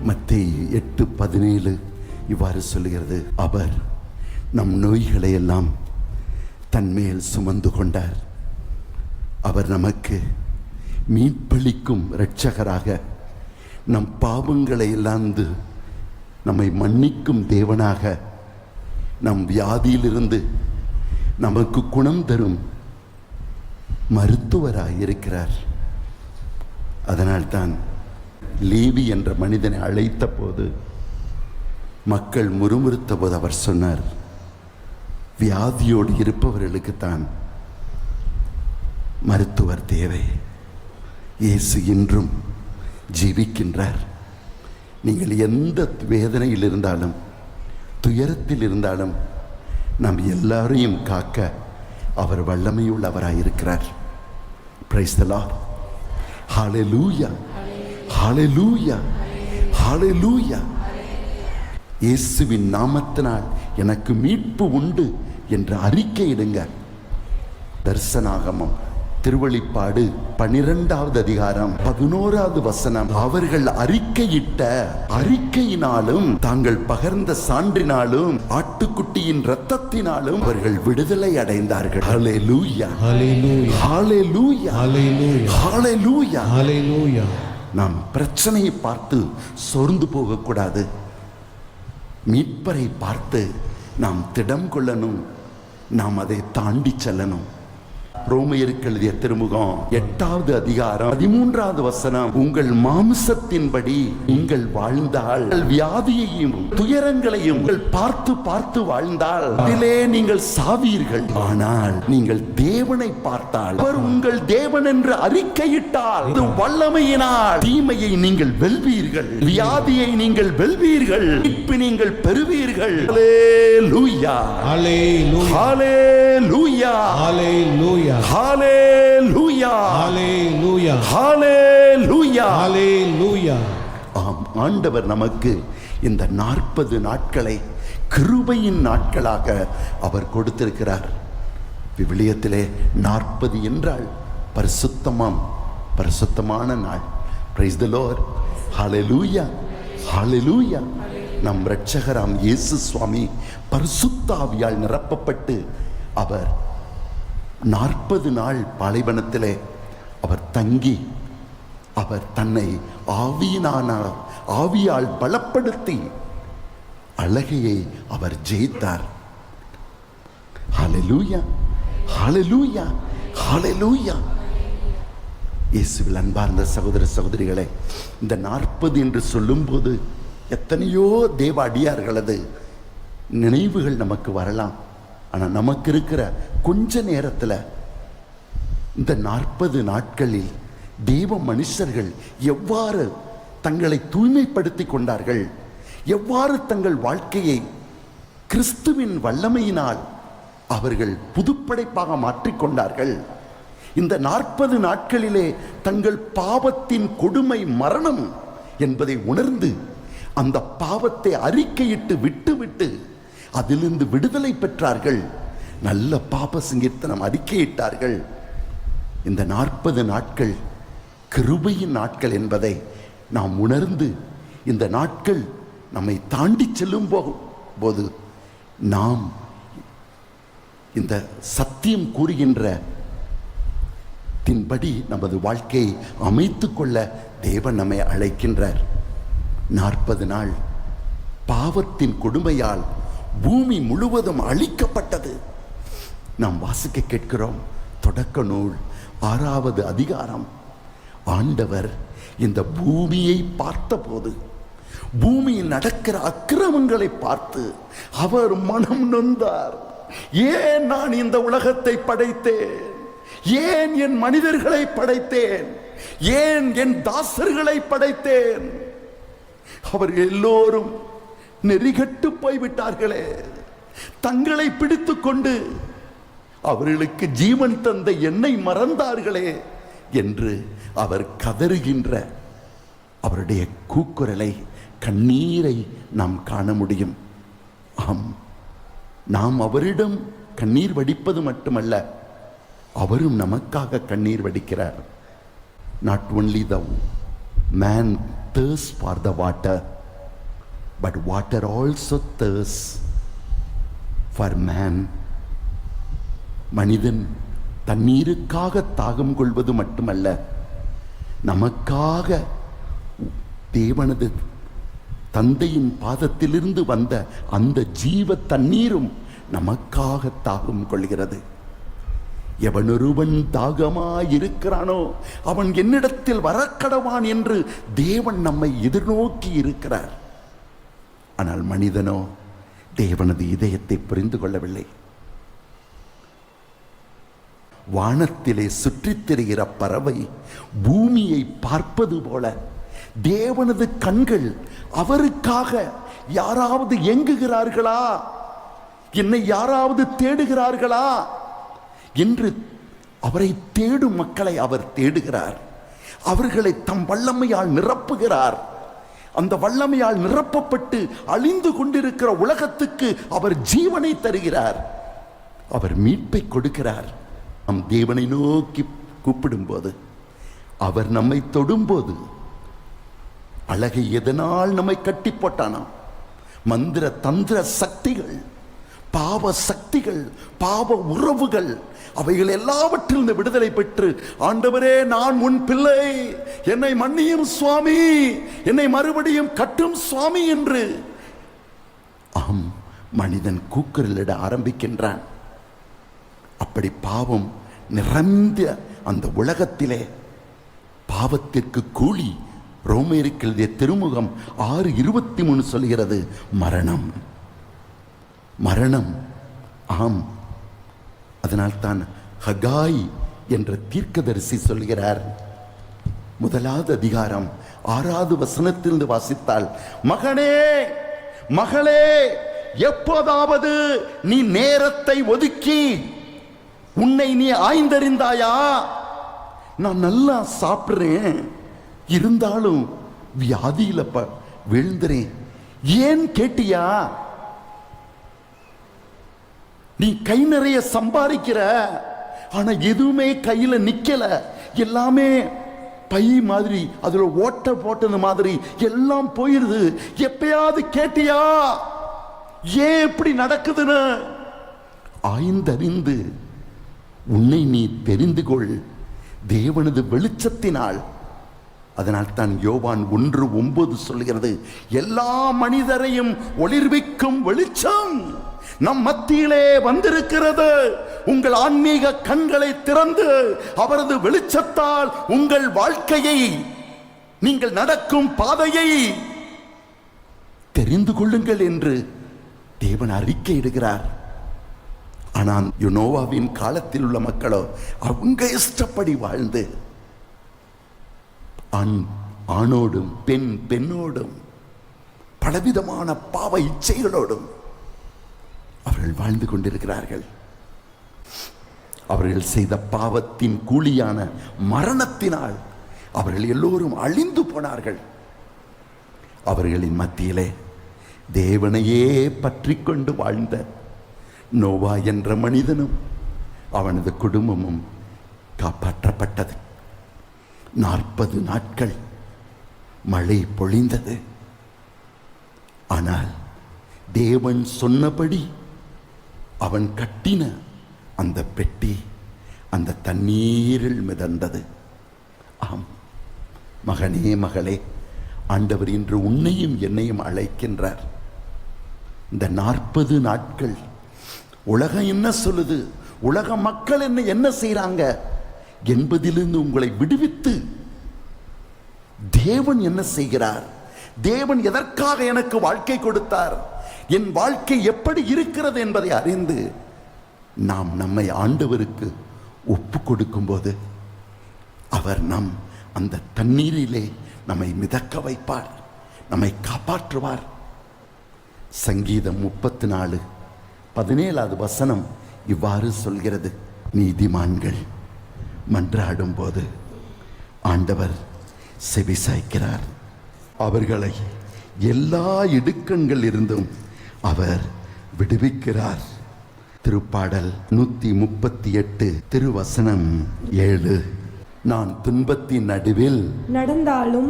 மத்தேயு 8:17 இவ்வாறு சொல்லுகிறது, அவர் நம் நோய்களை எல்லாம் தன்மேல் சுமந்து கொண்டார். அவர் நமக்கு மீட்பளிக்கும் இரட்சகராக, நம் பாவங்களை எல்லாம் நம்மை மன்னிக்கும் தேவனாக, நம் வியாதியிலிருந்து நமக்கு குணம் தரும் மருத்துவராய் இருக்கிறார். அதனால்தான் லேவி என்ற மனிதனை அழைத்த போது, மக்கள் முறுமுறுத்த போது அவர் சொன்னார், வியாதியோடு இருப்பவர்களுக்குத்தான் மருத்துவர் தேவை. இயேசு இன்றும் ஜீவிக்கின்றார். நீங்கள் எந்த வேதனையில் இருந்தாலும், துயரத்தில் இருந்தாலும், நாம் எல்லாரையும் காக்க அவர் வல்லமையுள்ளவராயிருக்கிறார். Price the lord. ஹல்லேலூயா, ஹல்லேலூயா, ஹல்லேலூயா. இயேசுவின் நாமத்தினால் எனக்கு மீட்பு உண்டு என்று அறிக்கையிடுங்க. தரிசனாகமம் திருவெளிப்பாடு 12வது அதிகாரம் 11வது வசனம், அவர்கள் அறிக்கையிட்ட அறிக்கையினாலும் தாங்கள் பகர்ந்த சான்றினாலும் ஆட்டுக்குட்டியின் இரத்தத்தினாலும் அவர்கள் விடுதலை அடைந்தார்கள். ஹல்லேலூயா, ஹல்லேலூயா, ஹல்லேலூயா, ஹல்லேலூயா, ஹல்லேலூயா. நாம் பிரச்சனையை பார்த்து சோர்ந்து போகக்கூடாது. மீட்பரை பார்த்து நாம் திடம் கொள்ளணும். நாம் அதை தாண்டி செல்லணும். ரோமையருக்கு எழுதிய திருமுகம் 8வது அதிகாரம் 13வது வசனம், உங்கள் மாம்சத்தின்படி நீங்கள் வாழ்ந்தால், வியாதியையும் துயரங்களையும் பார்த்து பார்த்து வாழ்ந்தால் அதிலே நீங்கள் சாவீர்கள். ஆனால் நீங்கள் தேவனை பார்த்தால், அவர் உங்கள் தேவன் என்று அறிக்கையிட்டால், அது வல்லமையினால் தீமையை நீங்கள் வெல்வீர்கள், வியாதியை நீங்கள் வெல்வீர்கள், மீட்பை நீங்கள் பெறுவீர்கள். ஹல்லேலூயா, ஹல்லேலூயா, ஹல்லேலூயா, ஹல்லேலூயா, ஹல்லேலூயா, ஹல்லேலூயா, ஹல்லேலூயா, ஹல்லேலூயா. ஆம், ஆண்டவர் நமக்கு இந்த 40 நாட்களை கிருபையின் நாட்களாக அவர் கொடுத்திருக்கிறார். விவிலியத்திலே 40 என்றால் பரிசுத்தமான நாள். Praise the lord. Hallelujah, hallelujah. நம் இரட்சகராம் இயேசு சுவாமி பரிசுத்த ஆவியால் நிரப்பப்பட்டு அவர் 40 நாள் பாலைவனத்திலே அவர் தங்கி, அவர் தன்னை ஆவியால் பலப்படுத்தி அழகையை அவர் ஜெயித்தார். ஹல்லேலூயா, ஹல்லேலூயா, ஹல்லேலூயா. இயேசுவில் அன்பார்ந்த சகோதர சகோதரிகளே, இந்த 40 என்று சொல்லும்போது எத்தனையோ தேவ அடியார்களது நினைவுகள் நமக்கு வரலாம். ஆனால் நமக்கு இருக்கிற கொஞ்ச நேரத்தில் இந்த 40 நாட்களில் தேவ மனுஷர்கள் எவ்வாறு தங்களை தூய்மைப்படுத்தி கொண்டார்கள், எவ்வாறு தங்கள் வாழ்க்கையை கிறிஸ்துவின் வல்லமையினால் அவர்கள் புதுப்படைப்பாக மாற்றிக்கொண்டார்கள். இந்த 40 நாட்களிலே தங்கள் பாவத்தின் கொடுமை மரணம் என்பதை உணர்ந்து அந்த பாவத்தை அறிக்கையிட்டு விட்டுவிட்டு அதிலிருந்து விடுதலை பெற்றார்கள். நல்ல பாப சங்கீர்த்தனம் அறிக்கையிட்டார்கள். இந்த 40 நாட்கள் கிருபையின் நாட்கள் என்பதை நாம் உணர்ந்து, இந்த நாட்கள் நம்மை தாண்டி செல்லும் போது நாம் இந்த சத்தியம் கூறுகின்ற தின்படி நமது வாழ்க்கையை அமைத்து கொள்ள தேவன் நம்மை அழைக்கின்றார். 40 நாள் பாவத்தின் கொடுமையால் பூமி முழுவதும் அழிக்கப்பட்டது. நாம் வாசிக்க கேட்கிறோம். தொடக்க நூல் 6வது அதிகாரம். ஆண்டவர் இந்த பூமியை பார்த்தபோது, பூமியில் நடக்கிற அக்கிரமங்களை பார்த்து அவர் மனம் நொந்தார். ஏன் நான் இந்த உலகத்தை படைத்தேன்? ஏன் என் மனிதர்களை படைத்தேன்? ஏன் என் தாசர்களை படைத்தேன்? அவர்கள் எல்லோரும் நெறிகட்டு போய்விட்டார்களே, தங்களை பிடித்துக் கொண்டு அவர்களுக்கு ஜீவன் தந்த என்னை மறந்தார்களே என்று அவர் கதறுகின்ற அவருடைய கூக்குரலை, கண்ணீரை நாம் காண முடியும். ஆம், நாம் அவரிடம் கண்ணீர் வடிப்பது மட்டுமல்ல, அவரும் நமக்காக கண்ணீர் வடிக்கிறார். Not only the man thirsts for the water, but water also thirsts for man. மனிதன் தண்ணீருக்காக தாகம் கொள்வது மட்டுமல்ல, நமக்காக தேவனது தந்தையின் பாதத்திலிருந்து வந்த அந்த ஜீவ தண்ணீரும் நமக்காக தாகம் கொள்கிறது. எவனொருவன் தாகமாயிருக்கிறானோ அவன் என்னிடத்தில் வரக்கடவான் என்று தேவன் நம்மை எதிர்நோக்கி இருக்கிறார். ஆனால் மனிதனோ தேவனது இதயத்தை புரிந்து கொள்ளவில்லை. வானத்திலே சுற்றித் திரிகிற பறவை பூமியை பார்ப்பது போல தேவனது கண்கள் அவருக்காக யாராவது ஏங்குகிறார்களா, என்னை யாராவது தேடுகிறார்களா என்று அவரை தேடும் மக்களை அவர் தேடுகிறார். அவர்களை தம் வல்லமையால் நிரப்புகிறார். அந்த வல்லமையால் நிரப்பப்பட்டு அழிந்து கொண்டிருக்கிற உலகத்துக்கு அவர் ஜீவனை தருகிறார். அவர் மீட்பை கொடுக்கிறார். நம் தேவனை நோக்கி கூப்பிடும்போது, அவர் நம்மை தொடும்போது, அழகை எதனால் நம்மை கட்டி போட்டானாம்? மந்திர தந்திர சக்திகள், பாவ சக்திகள், பாவ உறவுகள், அவைகள் எல்லாவற்றிலிருந்து விடுதலை பெற்று, ஆண்டவரே நான் உன் பிள்ளை, என்னை மன்னியும் சுவாமி, என்னை மறுபடியும் கட்டும் சுவாமி என்று மனிதன் கூக்குரலிட ஆரம்பிக்கின்றான். அப்படி பாவம் நிறைந்த அந்த உலகத்திலே பாவத்திற்கு கூலி ரோமேருக்கு எழுதிய திருமுகம் 6:23 சொல்கிறது, மரணம். மரணம். ஆம், அதனால்தான் ஹகாய் என்ற தீர்க்கதரிசி சொல்கிறார், 1வது அதிகாரம் 6வது வசனத்திலிருந்து வாசித்தால், மகனே மகளே, எப்போதாவது நீ நேரத்தை ஒதுக்கி உன்னை நீ ஆய்ந்தறிந்தாயா? நான் நல்லா சாப்பிட்றேன், இருந்தாலும் வியாதியில விழுந்துறேன், ஏன் கேட்டியா? நீ கை நிறைய சம்பாதிக்கிற, ஆனா எதுவுமே கையில நிக்கல, எல்லாமே பை மாதிரி அதுல ஓட்ட போட்டது மாதிரி எல்லாம் போயிருது. எப்பயாவது கேட்டியா ஏன் இப்படி நடக்குதுன்னு? ஆய்ந்தறிந்து உன்னை நீ தெரிந்து கொள் தேவனது வெளிச்சத்தினால். அதனால் தான் யோவான் 1:9 சொல்கிறது, எல்லா மனிதரையும் ஒளிர்விக்கும் வெளிச்சம் நம் மத்தியிலே வந்திருக்கிறது. உங்கள் ஆன்மீக கண்களை திறந்து அவரது வெளிச்சத்தால் உங்கள் வாழ்க்கையை, நீங்கள் நடக்கும் பாதையை தெரிந்து கொள்ளுங்கள் என்று தேவன் அறிக்கையிடுகிறார். ஆனால் யோனோவாவின் காலத்தில் உள்ள மக்களோ அவங்க இஷ்டப்படி வாழ்ந்து ஆணோடும் பெண்ணோடும் பலவிதமான பாவ இச்சைகளோடும் அவர்கள் வாழ்ந்து கொண்டிருக்கிறார்கள். அவர்கள் செய்த பாவத்தின் கூலியான மரணத்தினால் அவர்கள் எல்லோரும் அழிந்து போனார்கள். அவர்களின் மத்தியிலே தேவனையே பற்றி கொண்டு வாழ்ந்த நோவா என்ற மனிதனும் அவனது குடும்பமும் காப்பாற்றப்பட்டது. 40 நாட்கள் மழை பொழிந்தது. ஆனால் தேவன் சொன்னபடி அவன் கட்டின அந்த பெட்டி அந்த தண்ணீரில் மிதந்தது. ஆம் மகனே மகளே, ஆண்டவர் இன்று உன்னையும் என்னையும் அழைக்கின்றார். இந்த 40 நாட்கள் உலகம் என்ன சொல்லுது, உலக மக்கள் என்ன செய்றாங்க என்பதிலிருந்து உங்களை விடுவித்து தேவன் என்ன செய்கிறார், தேவன் எதற்காக எனக்கு வாழ்க்கை கொடுத்தார், என் வாழ்க்கை எப்படி இருக்கிறது என்பதை அறிந்து நாம் நம்மை ஆண்டவருக்கு ஒப்பு கொடுக்கும் போது அவர் நம் அந்த தண்ணீரிலே நம்மை மிதக்க வைப்பார், நம்மை காப்பாற்றுவார். சங்கீதம் 34:17 வசனம் இவ்வாறு சொல்கிறது, நீதிமான்கள் மன்றாடும் போது ஆண்டவர் செவிசாய்க்கிறார், அவர்களை எல்லா இடுக்கண்கள் இருந்தும் அவர் விடுவிக்கிறார். திருப்பாடல் 138 திருவசனம் 7, நான் துன்பத்தின் நடுவில் நடந்தாலும்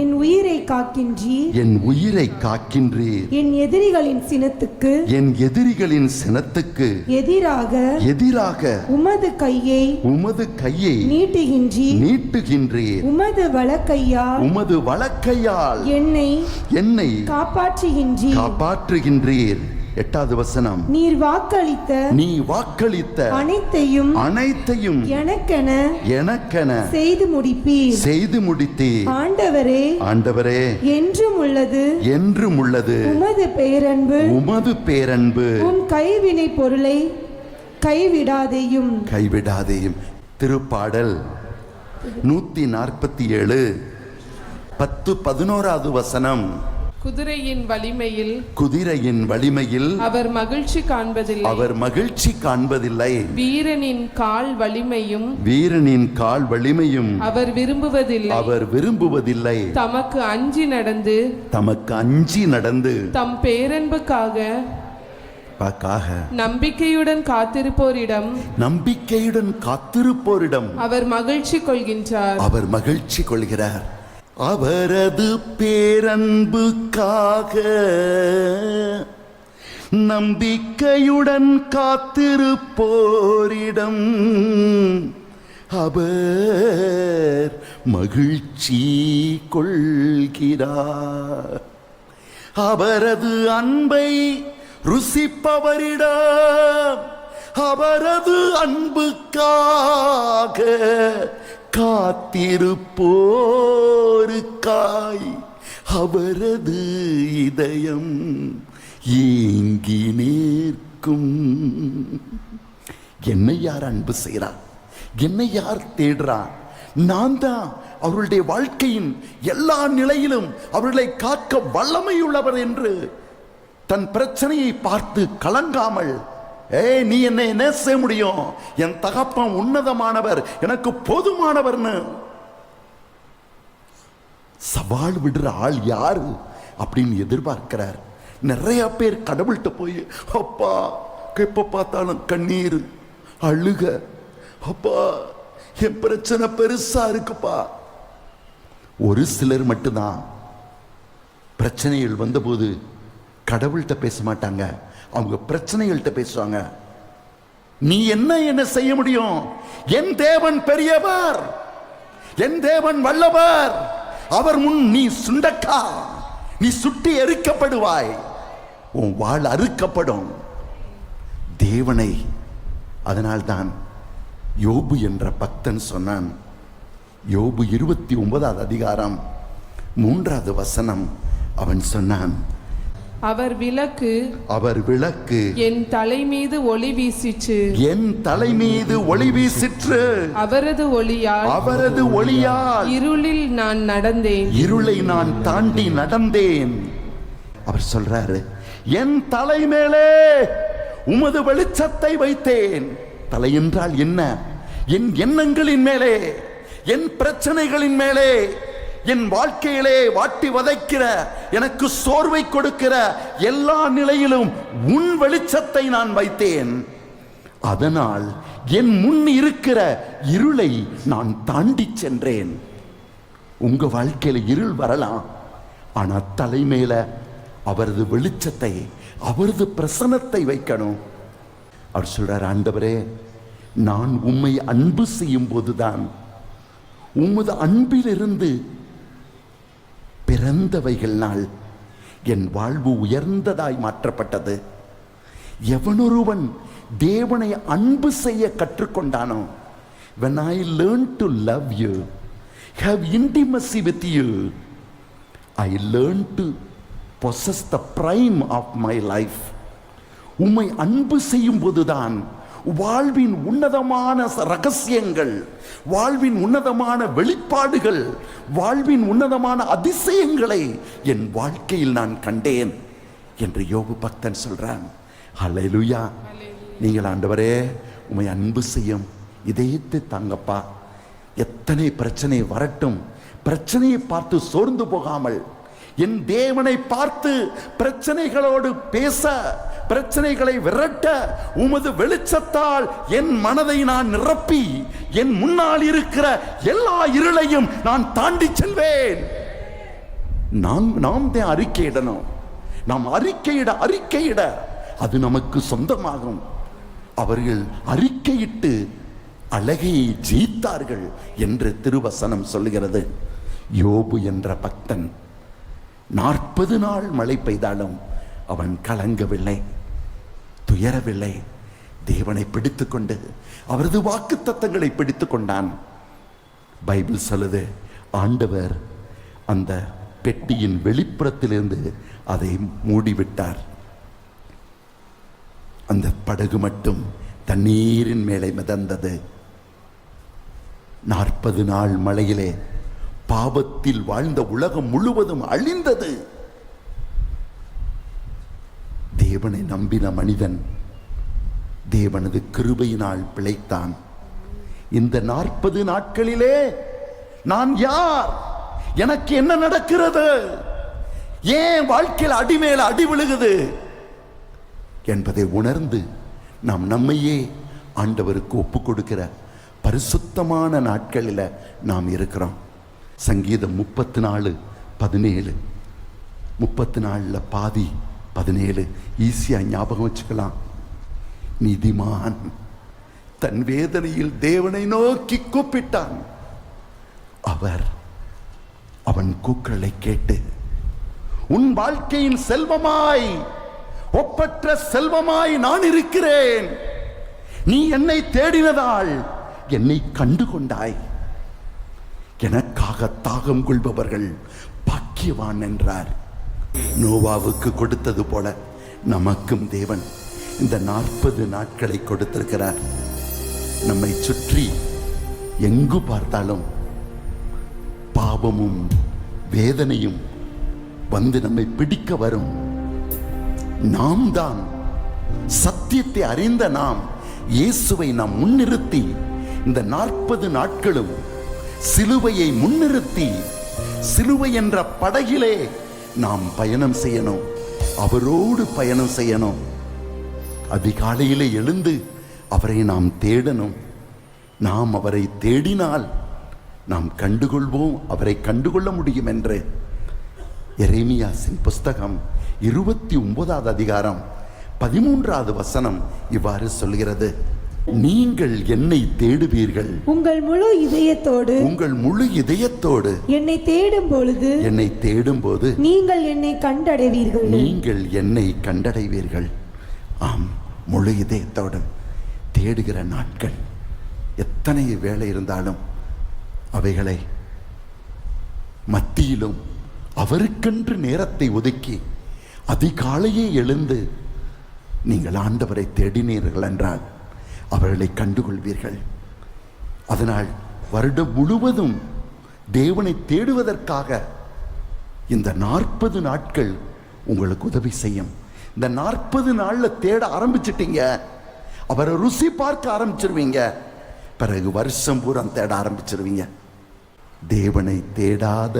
என் உயிரை காக்கின்றீர். என் உயிரை காக்கின்றீர். என் எதிரிகளின் சினத்துக்கு எதிராக உமது கையை நீட்டுகின்றீர். உமது வலக்கையால் என்னை காப்பாற்றுகின்றீர். 8வது வசனம். நீ வாக்களித்த அனைத்தையும் எனக்கென செய்து முடிப்பீர். ஆண்டவரே என்றும் உள்ளது உமது பேரன்பு. உம் கைவினை பொருளை கைவிடாதேயும். திருப்பாடல் 147 10-11வது வசனம். குதிரையின் வலிமையில் அவர் மகிழ்ச்சி காண்பதில்லை. வீரனின் கால் வலிமையும் அவர் விரும்புவதில்லை. தமக்கு அஞ்சி நடந்து தம் பேரன்புக்காக நம்பிக்கையுடன் காத்திருப்போரிடம் அவர் மகிழ்ச்சி கொள்கிறார். அவரது பேரன்புக்காக நம்பிக்கையுடன் காத்திருப்போரிடம் அவர் மகிழ்ச்சி கொள்கிறார். அவரது அன்பை ருசிப்பவரிடம் அவரது அன்புக்காக காத்திருப்போருக்காய் அவரது இதயம் ஏங்கி நிற்கும். என்னை யார் அன்பு செய்கிறார்? என்னை யார் தேடுறார்? நான் தான் அவர்களுடைய வாழ்க்கையின் எல்லா நிலையிலும் அவர்களை காக்க வல்லமையுள்ளவர் என்று தன் பிரச்சனையை பார்த்து கலங்காமல், நீ என்ன செய்ய முடியும்? என் தகப்பன் உன்னதமானவர், எனக்கு போதுமானவர்னு சவால் விடுற ஆள் யாரு அப்படின்னு எதிர்பார்க்கிறார். நிறைய பேர் கடவுள்கிட்ட போய், அப்பா எப்ப பார்த்தாலும் கண்ணீர் அழுக, அப்பா என் பிரச்சனை பெருசா இருக்குப்பா. ஒரு சிலர் மட்டும்தான் பிரச்சனைகள் வந்தபோது கடவுள்கிட்ட பேச மாட்டாங்க, அவங்க பிரச்சனைகள்கிட்ட பேசுவாங்க. நீ என்ன செய்ய முடியும்? என் தேவன் பெரியவர், என் தேவன் வல்லவர். அவர் முன் நீ சுண்டக்கா, நீ சுட்டி எரிக்கப்படுவாய், உன் வாள் அறுக்கப்படும். தேவனை, அதனால்தான் யோபு என்ற பக்தன் சொன்னான். யோபு 29வது அதிகாரம் 3வது வசனம். அவன் சொன்னான், அவர் விளக்கு என் தலை மீது ஒளி வீசிற்று. அவரது ஒளியால் இருளில் நான் நடந்தேன், இருளை நான் தாண்டி நடந்தேன். அவர் சொல்றாரு, என் தலை மேலே உமது வெளிச்சத்தை வைத்தேன். தலை என்றால் என்ன? என் எண்ணங்களின் மேலே, என் பிரச்சனைகளின் மேலே, என் வாழ்க்கையிலே வாட்டி வதைக்கிற, எனக்கு சோர்வை கொடுக்கிற எல்லா நிலையிலும் உன் வெளிச்சத்தை நான் வைத்தேன். அதனால் என் முன் இருக்கிற இருளை நான் தாண்டி சென்றேன். உங்க வாழ்க்கையில இருள் வரலாம், ஆனா தலைமையில அவரது வெளிச்சத்தை, அவரது பிரசன்னத்தை வைக்கணும். அவர் சொல்றார், ஆண்டவரே நான் உம்மை அன்பு செய்யும் போதுதான் உமது அன்பிலிருந்து பிறந்தவைகள்னால் என் வாழ்வு உயர்ந்ததாய் மாற்றப்பட்டது. எவனொருவன் தேவனை அன்பு செய்ய கற்றுக்கொண்டானோ, when I learned to love you, have intimacy with you, I learned to possess the prime of my life. உம்மை அன்பு செய்யும் போதுதான் வாழ்வின் உன்னதமான ரகசியங்கள், வாழ்வின் உன்னதமான வெளிப்பாடுகள், வாழ்வின் உன்னதமான அதிசயங்களை என் வாழ்க்கையில் நான் கண்டேன் என்று யோபு பக்தன் சொல்றான். ஹல்லேலூயா. நீங்கள் ஆண்டவரே உம்மை அன்பு செய்யும் இதயத்தை தாங்கப்பா. எத்தனை பிரச்சனை வரட்டும், பிரச்சனையை பார்த்து சோர்ந்து போகாமல் என் தேவனை பார்த்து பிரச்சனைகளோடு பேச, பிரச்சனைகளை விரட்ட உமது வெளிச்சத்தால் என் மனதை நான் நிரப்பி என் முன்னால் இருக்கிற எல்லா இருளையும் நான் தாண்டி செல்வேன். நாம் தான் அறிக்கையிடணும். நாம் அறிக்கையிட அது நமக்கு சொந்தமாகும். அவர்கள் அறிக்கையிட்டு அழகையை ஜெயித்தார்கள் என்று திருவசனம் சொல்லுகிறது. யோபு என்ற பக்தன் 40 நாள் மழை பெய்தாலும் அவன் கலங்கவில்லை, துயரவில்லை. தேவனை பிடித்துக்கொண்டு அவரது வாக்குத்தத்தங்களை பிடித்துக் கொண்டான். பைபிள் சொல்லுது, ஆண்டவர் அந்த பெட்டியின் வெளிப்புறத்திலிருந்து அதை மூடிவிட்டார். அந்த படகு மட்டும் தண்ணீரின் மேலே மிதந்தது. 40 நாள் மழையிலே பாவத்தில் வாழ்ந்த உலகம் முழுவதும் அழிந்தது. தேவனை நம்பின மனிதன் தேவனது கிருபையினால் பிழைத்தான். இந்த 40 நாட்களிலே நான் யார், எனக்கு என்ன நடக்கிறது, ஏன் வாழ்க்கையில் அடிமேல அடி விழுகுது என்பதை உணர்ந்து நாம் நம்மையே ஆண்டவருக்கு ஒப்பு கொடுக்கிற பரிசுத்தமான நாட்களில் நாம் இருக்கிறோம். சங்கீதம் 34:17, 34 பாதி 17 ஈஸியா ஞாபகம் வச்சுக்கலாம். நீதிமான் தன் வேதனையில் தேவனை நோக்கி கூப்பிட்டான். அவன் கூக்குரலை கேட்டு உன் வாழ்க்கையின் செல்வமாய், ஒப்பற்ற செல்வமாய் நான் இருக்கிறேன், நீ என்னை தேடினதால் என்னை கண்டு கொண்டாய், எனக்காக தாகம் கொள்பவர்கள் பாக்கியவான் என்றார். நோவாவுக்கு கொடுத்தது போல நமக்கும் தேவன் இந்த 40 நாட்களை கொடுத்திருக்கிறார். நம்மை சுற்றி எங்கு பார்த்தாலும் பாவமும் வேதனையும் வந்து நம்மை பிடிக்க வரும். நாம் தான் சத்தியத்தை அறிந்த நாம் இயேசுவை நாம் முன்னிறுத்தி இந்த 40 நாட்களும் சிலுவையை முன்னிறுத்தி சிலுவை என்ற படகிலே நாம் பயணம் செய்யணும், அவரோடு பயணம் செய்யணும். அதிகாலையிலே எழுந்து அவரை நாம் தேடணும். நாம் அவரை தேடினால் நாம் கண்டுகொள்வோம், அவரை கண்டுகொள்ள முடியும் என்று எரேமியாவின் புஸ்தகம் 29வது அதிகாரம் 13வது வசனம் இவ்வாறு சொல்கிறது, நீங்கள் என்னை தேடுவீர்கள், உங்கள் முழு இதயத்தோடு என்னை தேடும் பொழுது நீங்கள் என்னை கண்டடைவீர்கள். ஆம், முழு இதயத்தோடு தேடுகிற நாட்கள். எத்தனை வேலை இருந்தாலும் அவைகளை மத்தியிலும் அவருக்கென்று நேரத்தை ஒதுக்கி அதிகாலையே எழுந்து நீங்கள் ஆண்டவரை தேடினீர்கள் என்றால் அவர்களை கண்டுகொள்வீர்கள். அதனால் வருடம் முழுவதும் தேவனை தேடுவதற்காக இந்த 40 நாட்கள் உங்களுக்கு உதவி செய்யும். இந்த 40 நாள்ல தேட ஆரம்பிச்சிட்டீங்க, அவரை ருசி பார்க்க ஆரம்பிச்சிருவீங்க. பிறகு வருஷம் பூரா தேட ஆரம்பிச்சிருவீங்க. தேவனை தேடாத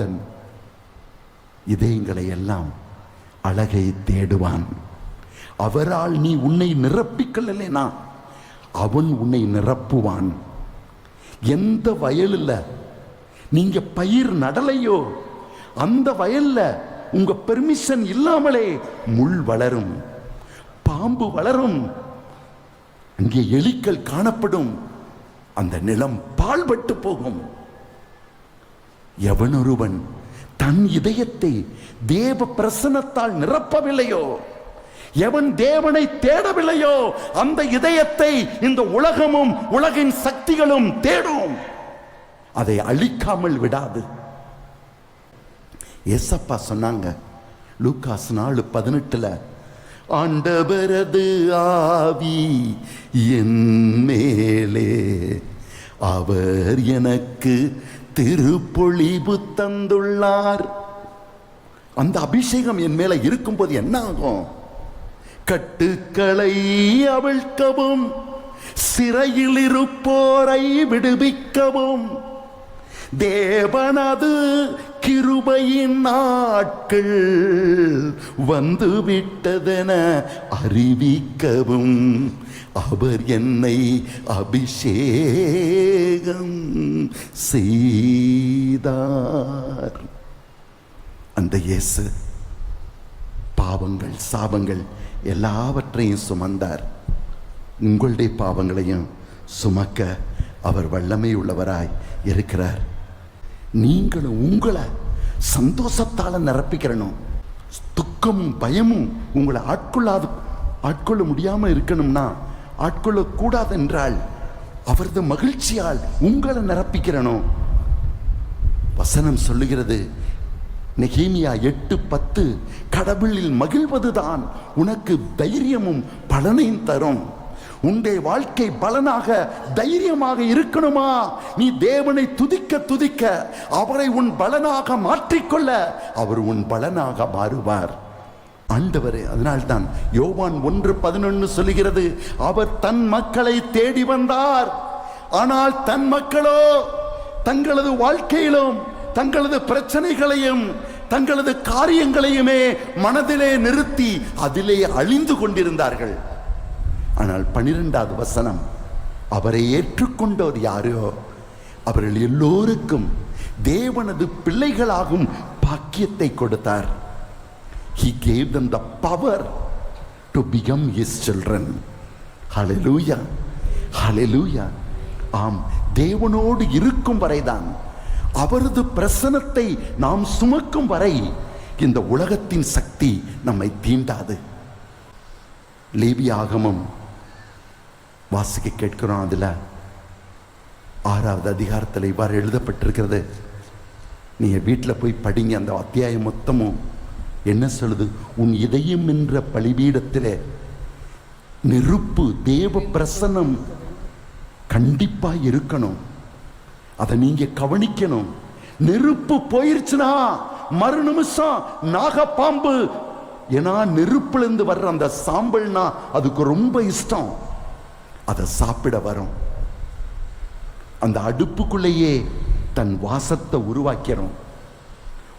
இதயங்களை எல்லாம் அழகை தேடுவான். அவரால் நீ உன்னை நிரப்பிக்கலைனா அவன் உன்னை நிரப்புவான். எந்த வயலில் நீங்க பயிர் நடலையோ அந்த வயல்ல உங்க பெர்மிஷன் இல்லாமலே முள் வளரும், பாம்பு வளரும், அங்கே எலிகள் காணப்படும், அந்த நிலம் பாழ்பட்டு போகும். எவனொருவன் தன் இதயத்தை தேவ பிரசன்னத்தால் நிரப்பவில்லையோ, எவன் தேவனை தேடவில்லையோ அந்த இதயத்தை இந்த உலகமும் உலகின் சக்திகளும் தேடும், அதை அழிக்காமல் விடாது. ஏசப்பா சொன்னாங்க லூக்காஸ் 4:18, ஆண்டவரது ஆவி என் மேலே, அவர் எனக்கு திருப்பொழிவு தந்துள்ளார். அந்த அபிஷேகம் என் மேல இருக்கும்போது என்ன ஆகும்? கட்டுக்களை அவிழ்க்கவும், சிறையில் இருப்போரை விடுவிக்கவும், தேவனது கிருபையின் நாட்கள் வந்துவிட்டதென அறிவிக்கவும் அவர் என்னை அபிஷேகம் செய்தார். அந்த இயேசு பாவங்கள் சாபங்கள் எல்லாவற்றையும் சுமந்தார். உங்களுடைய பாவங்களையும் சுமக்க அவர் வல்லமை உள்ளவராய் இருக்கிறார். நீங்களும் உங்களை சந்தோஷத்தால நிரப்பிக்கிறணும். துக்கமும் பயமும் உங்களை ஆட்கொள்ள முடியாம இருக்கணும்னா, ஆட்கொள்ள கூடாது என்றால் அவரது மகிழ்ச்சியால் உங்களை நிரப்பிக்கிறணும். வசனம் சொல்லுகிறது, நெகேமியா 8:10, கடவுளில் மகிழ்வதுதான் உனக்கு தைரியமும் பலனையும் தரும். உன்னுடைய வாழ்க்கை பலனாக தைரியமாக இருக்கணுமா? நீ தேவனை துதிக்க துதிக்க அவரை உன் பலனாக மாற்றிக்கொள்ள அவர் உன் பலனாக மாறுவார். ஆண்டவரே, அதனால்தான் யோவான் 1:11 சொல்லுகிறது, அவர் தன் மக்களை தேடி வந்தார், ஆனால் தன் மக்களோ தங்களது வாழ்க்கையிலும் தங்களது பிரச்சனைகளையும் தங்களது காரியங்களையுமே மனதிலே நிறுத்தி அதிலே அழிந்து கொண்டிருந்தார்கள். ஆனால் 12வது வசனம், அவரை ஏற்றுக்கொண்டோர் யாரோ அவர்கள் எல்லோருக்கும் தேவனது பிள்ளைகளாகும் பாக்கியத்தை கொடுத்தார். He gave them the power to become his children. Hallelujah, hallelujah. ஆம், தேவனோடு இருக்கும் வரைதான், அவரது பிரசன்னத்தை நாம் சுமக்கும் வரை இந்த உலகத்தின் சக்தி நம்மை தீண்டாது. லேவியாகமம் வாசிக்க கேட்கிறோம். அதுல 6வது அதிகாரத்தில் இவ்வாறு எழுதப்பட்டிருக்கிறது. நீங்க வீட்டில் போய் படிங்க. அந்த அத்தியாயம் மொத்தமும் என்ன சொல்லுது? உன் இதயம் என்ற பலிபீடத்திலே நெருப்பு, தேவ பிரசன்னம் கண்டிப்பா இருக்கணும். அதை நீங்க கவனிக்கணும். நெருப்பு போயிருச்சுன்னா மறு நிமிஷம் நாகப்பாம்பு, ஏன்னா நெருப்புல இருந்து வர்ற அந்த சாம்பல்னா அதுக்கு ரொம்ப இஷ்டம், அதை சாப்பிட வரும். அந்த அடுப்புக்குள்ளேயே தன் வாசத்தை உருவாக்கிறோம்.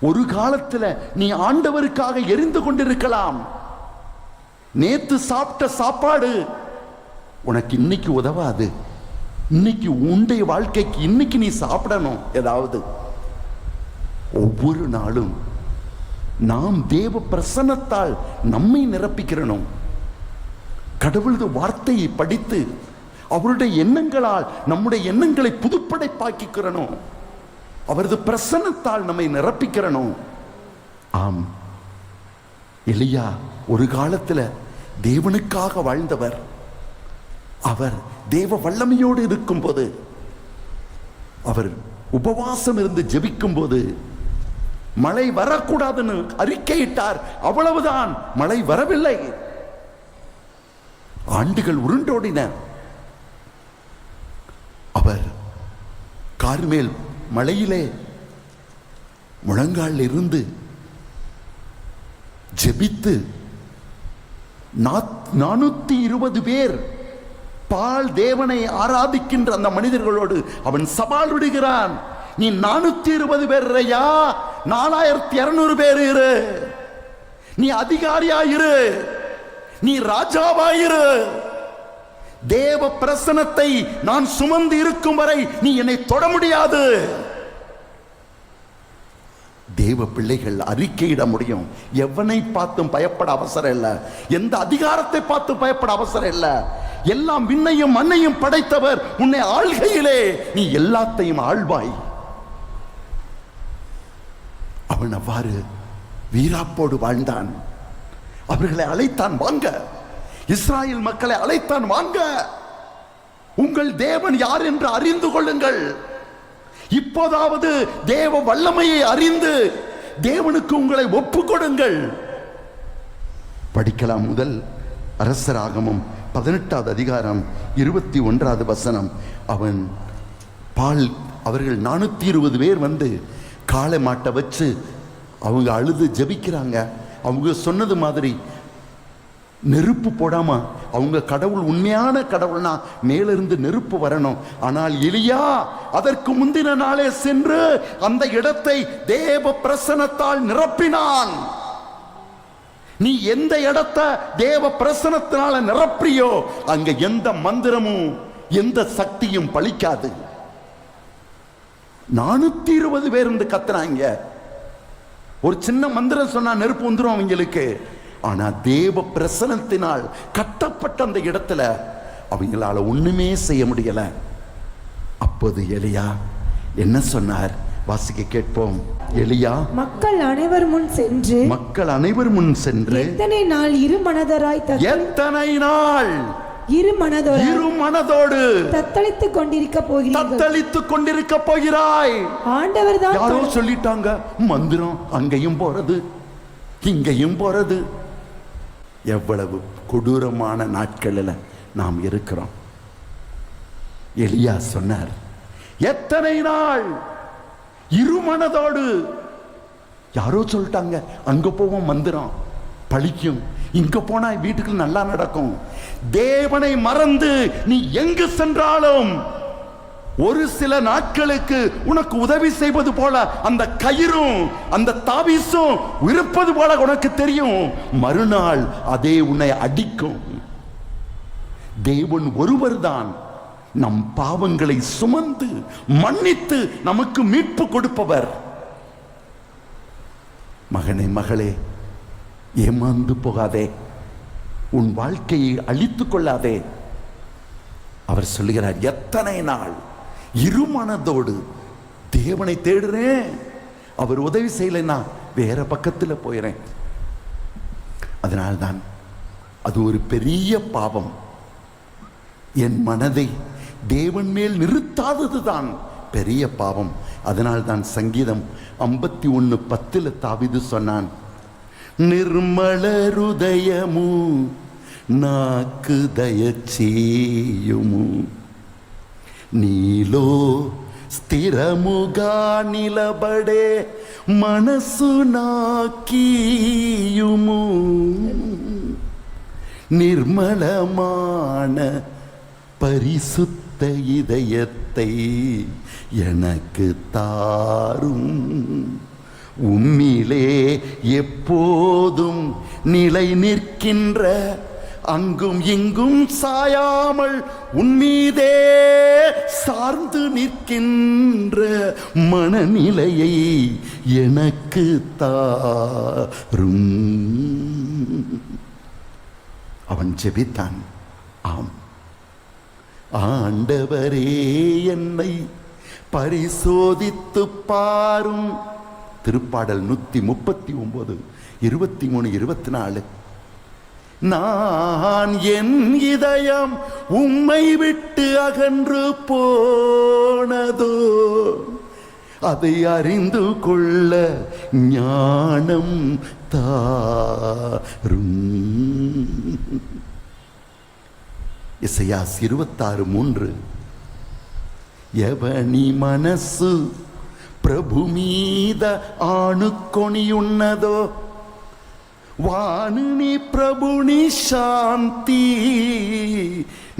ஒரு காலத்துல நீ ஆண்டவருக்காக எரிந்து கொண்டிருக்கலாம். நேத்து சாப்பிட்ட சாப்பாடு உனக்கு இன்னைக்கு உதவாது. இன்னைக்கு உன்னுடைய வாழ்க்கைக்கு இன்னைக்கு நீ சாப்பிடணும் ஏதாவது. ஒவ்வொரு நாளும் நாம் தேவ பிரசன்னத்தால் நம்மை நிரப்பிக்கிறணும். கடவுளது வார்த்தையை படித்து அவருடைய எண்ணங்களால் நம்முடைய எண்ணங்களை புதுப்படைப்பாக்கிக்கிறணும். அவரது பிரசன்னத்தால் நம்மை நிரப்பிக்கிறணும். ஆம், எலியா ஒரு காலத்துல தேவனுக்காக வாழ்ந்தவர். அவர் தேவ வல்லமையோடு இருக்கும் போது, அவர் உபவாசம் இருந்து ஜெபிக்கும் போது மழை வரக்கூடாதுன்னு அறிக்கையிட்டார். அவ்வளவுதான், மழை வரவில்லை. ஆண்டுகள் உருண்டோடின. அவர் கார்மேல் மலையிலே முழங்கால் இருந்து ஜெபித்து 420 பேர் பால் தேவனை ஆராதிக்கின்ற அந்த மனிதர்களோடு அவன் சவால் விடுகிறான். நீ 420 பேர் இல்லையா, 4200 பேர் இரு. நீ அதிகாரியாயிரு, நீ ராஜாவாயிரு. தேவ பிரசன்னத்தை நான் சுமந்து இருக்கும் வரை நீ என்னை தொட முடியாது. தேவ பிள்ளைகள் அறிக்கையிட முடியும். எவனை பார்த்தும் பயப்பட அவசரம் இல்லை, எந்த அதிகாரத்தை பார்த்து பயப்பட அவசரம் இல்லை. எல்லாம் விண்ணையும் மண்ணையும் படைத்தவர் உன்னை ஆள்கையிலே நீ எல்லாத்தையும் ஆள்வாய். அவன் அவ்வாறு வீராப்போடு வாழ்ந்தான். அவர்களை அழைத்தான், வாங்க. இஸ்ராயேல் மக்களை அழைத்தான், வாங்க, உங்கள் தேவன் யார் என்று அறிந்து கொள்ளுங்கள். இப்போதாவது தேவ வல்லமையை அறிந்து தேவனுக்கு உங்களை ஒப்பு கொடுங்கள். படிக்கலாம். முதல் அரசராகமம் 18வது அதிகாரம் 21வது வசனம். அவர்கள் 420 பேர் வந்து காளை மாட்டை வச்சு அவங்க அழுது ஜெபிக்கிறாங்க. அவங்க சொன்னது மாதிரி நெருப்பு போடாம, அவங்க கடவுள் உண்மையான கடவுள்னா மேலிருந்து நெருப்பு வரணும். ஆனால் எலியா அதற்கு முந்தின நாளே சென்று அந்த இடத்தை தேவ பிரசன்னத்தால் நிரப்பினான். நீ எந்த இடத்தை தேவ பிரசன்னத்தினால நிரப்பியோ அங்க எந்த மந்திரமும் எந்த சக்தியும் பலிக்காது. 420 பேர் இருந்து கத்துறாங்க. ஒரு சின்ன மந்திரம் சொன்னா நெருப்பு வந்துடும் அவங்களுக்கு. ஆனா தேவ பிரசன்னத்தினால் கட்டப்பட்ட அந்த இடத்துல அவங்களால ஒண்ணுமே செய்ய முடியல. அப்போது எலியா என்ன சொன்னார்? வாசிக்க கேட்போம். எலியா மக்கள் அனைவர் முன் சென்று எத்தனை நாள் எத்தனை நாள் இருமனதோடு தத்தளித்துக் கொண்டிருக்க போகிறாய். ஆண்டவர் தான் யாரோ சொல்லிட்டாங்க, மந்திரம் அங்கேயும் போறது இங்கேயும் போறது. எவ்வளவு கொடூரமான நாட்களில் நாம் இருக்கிறோம். எலியா சொன்னார், எத்தனை நாள் இருமனதோடு. யாரோ சொல்லிட்டாங்க, அங்க போவோம் மந்திரம் பழிக்கும், இங்க போனா வீட்டுக்கு நல்லா நடக்கும். தேவனை மறந்து நீ எங்கு சென்றாலும் ஒரு சில நாட்களுக்கு உனக்கு உதவி செய்வது போல அந்த கயிறும் அந்த தாவீசும் இருப்பது போல உனக்கு தெரியும். மறுநாள் அதே உன்னை அடிக்கும். தேவன் ஒருவர் தான் நம் பாவங்களை சுமந்து மன்னித்து நமக்கு மீட்பு கொடுப்பவர். மகனே மகளே, ஏமாந்து போகாதே, உன் வாழ்க்கையை அழித்துக் கொள்ளாதே. அவர் சொல்லுகிறார், எத்தனை நாள் இருமனதோடு தேவனை தேடுறேன், அவர் உதவி செய்யலைன்னா வேற பக்கத்தில் போயிறேன். அதனால்தான் அது ஒரு பெரிய பாவம். என் மனதை தேவன் மேல் நிறுத்தாததுதான் பெரிய பாவம். அதனால்தான் சங்கீதம் 51:10 தாவீது சொன்னான், நிர்மல ஹృదయము నాకు దయచేయుము, నీలో స్థిరముగా నిలబడే మనసు నాకీయుము, நிர்மலமான பரிசுத்த இதயத்தை எனக்கு தாரும், உம்மிலே எப்போதும் நிலை நிற்கின்ற அங்கும் இங்கும் சாயாமல் உன்மீதே சார்ந்து நிற்கின்ற மனநிலையை எனக்கு தாரும். அவன் ஜெபித்தான். ஆம், ஆண்டவரே என்னை பரிசோதித்து பாரும். திருப்பாடல் 139, 23, 24. நான் என் இதயம் உம்மை விட்டு அகன்று போனதோ, அதை அறிந்து கொள்ள ஞானம் தாரும். இசையாஸ் 26:3. ఎవని మనస్సు ప్రభు మీద ఆనుకొనియున్నదో వానిని ప్రభుని శాంతి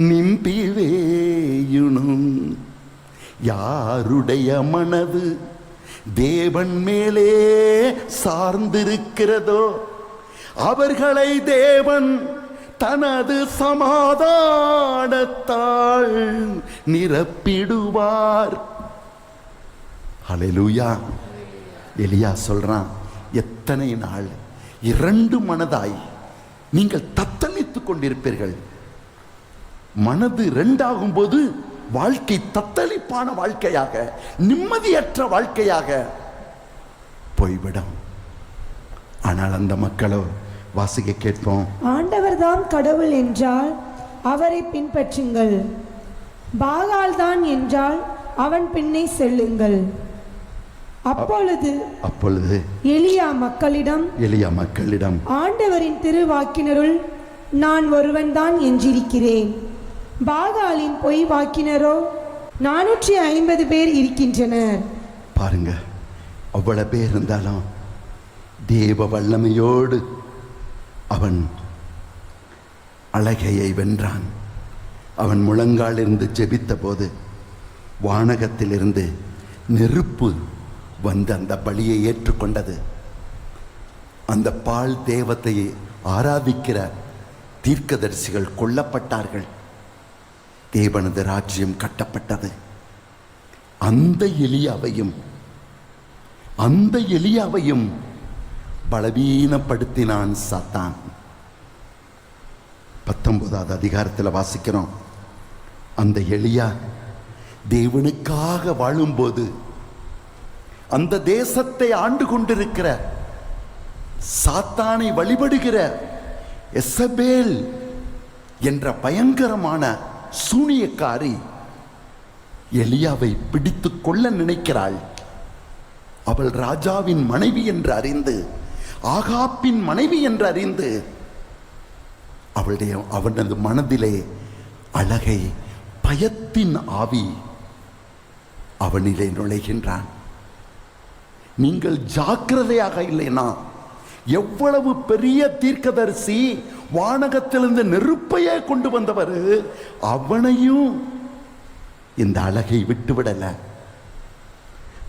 நிம்பிவேயுனு. யாருடைய மனது தேவன் மேலே சார்ந்திருக்கிறதோ அவர்களை தேவன் தனது சமாதானத்தால் நிரப்பிடுவார். ஹல்லேலூயா. எலியா சொல்றான், எத்தனை நாள் இரண்டு மனதாய் நீங்கள் தத்தளித்துக் கொண்டிருப்பீர்கள். மனது ரெண்டாகும் போது வாழ்க்கை தத்தளிப்பான வாழ்க்கையாக, நிம்மதியற்ற வாழ்க்கையாக போய்விடும். ஆனால் அந்த மக்களோ, வாசிக்க கேட்போம், ஆண்டவர் தான் கடவுள் என்றால் அவரை பின்பற்றுங்கள், பாகால் தான் என்றால் அவன் பின்னே செல்லுங்கள். அப்பொழுது எலியா மக்களிடம் ஆண்டவரின் திருவாக்கினருள் நான் ஒருவன் தான் என்றிருக்கிறேன், பாகாலின் பொய் வாக்கினரோ 450 பேர் இருக்கின்றனர். பாருங்க, அவ்வளவு பேர் இருந்தாலும் தேவ வல்லமையோடு அவன் அழகையை வென்றான். அவன் முழங்காலிருந்து ஜெபித்த போது வானகத்திலிருந்து நெருப்பு வந்து அந்த பலியை ஏற்றுக்கொண்டது. அந்த பால் தேவத்தை ஆராதிக்கிற தீர்க்கதரிசிகள் கொல்லப்பட்டார்கள். தேவனது ராஜ்யம் கட்டப்பட்டது. அந்த எலியாவையும் பலவீனப்படுத்தினான் சாத்தான். 19வது அதிகாரத்தில் வாசிக்கிறோம். அந்த எலியா தேவனுக்காக வாழும்போது அந்த தேசத்தை ஆண்டு கொண்டிருக்கிற சாத்தானை வழிபடுகிற எசபேல் என்ற பயங்கரமான சூனியக்காரி எலியாவை பிடித்துக் கொள்ள நினைக்கிறாள். அவள் ராஜாவின் மனைவி என்று அறிந்து, ஆகாப்பின் மனைவி என்று அறிந்து, அவனது மனதிலே அழகை பயத்தின் ஆவி அவனிலே நுழைகின்றான். நீங்கள் ஜாக்கிரதையாக இல்லைனா எவ்வளவு பெரிய தீர்க்கதரிசி, வானகத்திலிருந்து நெருப்பையே கொண்டு வந்தவர், அவனையும் இந்த அழகை விட்டுவிடல.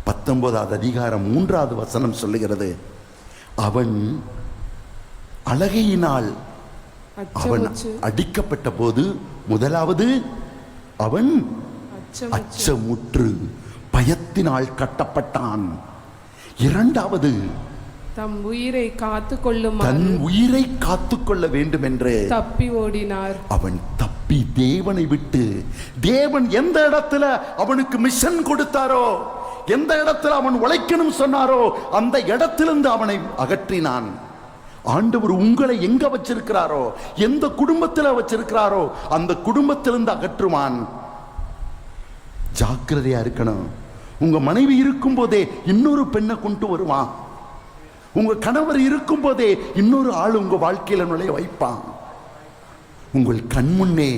19வது அதிகாரம் 3வது வசனம் சொல்லுகிறது, அவன் அழகையினால் அவன் அடிக்கப்பட்ட போது முதலாவது அவன் அச்சமுற்று பயத்தினால் கட்டப்பட்டான். இரண்டாவது தம் உயிரை தன் உயிரை காத்துக்கொள்ள வேண்டும் என்று தப்பி ஓடினார். அவன் தப்பி தேவனை விட்டு, தேவன் எந்த இடத்துல அவனுக்கு மிஷன் கொடுத்தாரோ, எந்த இடத்துல அவன் உழைக்கணும் சொன்னாரோ அந்த இடத்திலிருந்து அவனை அகற்றினான். ஆண்டவர் உங்களை எங்க வச்சிருக்கிறாரோ, எந்த குடும்பத்தில் வச்சிருக்கிறாரோ அந்த குடும்பத்திலிருந்து அகற்றுவான். ஜாக்கிரதையா இருக்கணும். உங்க மனைவி இருக்கும் போதே இன்னொரு பெண்ணை கொண்டு வருவான். உங்க கணவர் இருக்கும் போதே இன்னொரு ஆள் உங்க வாழ்க்கையில நுழைய வைப்பான். உங்கள் கண்முன்னே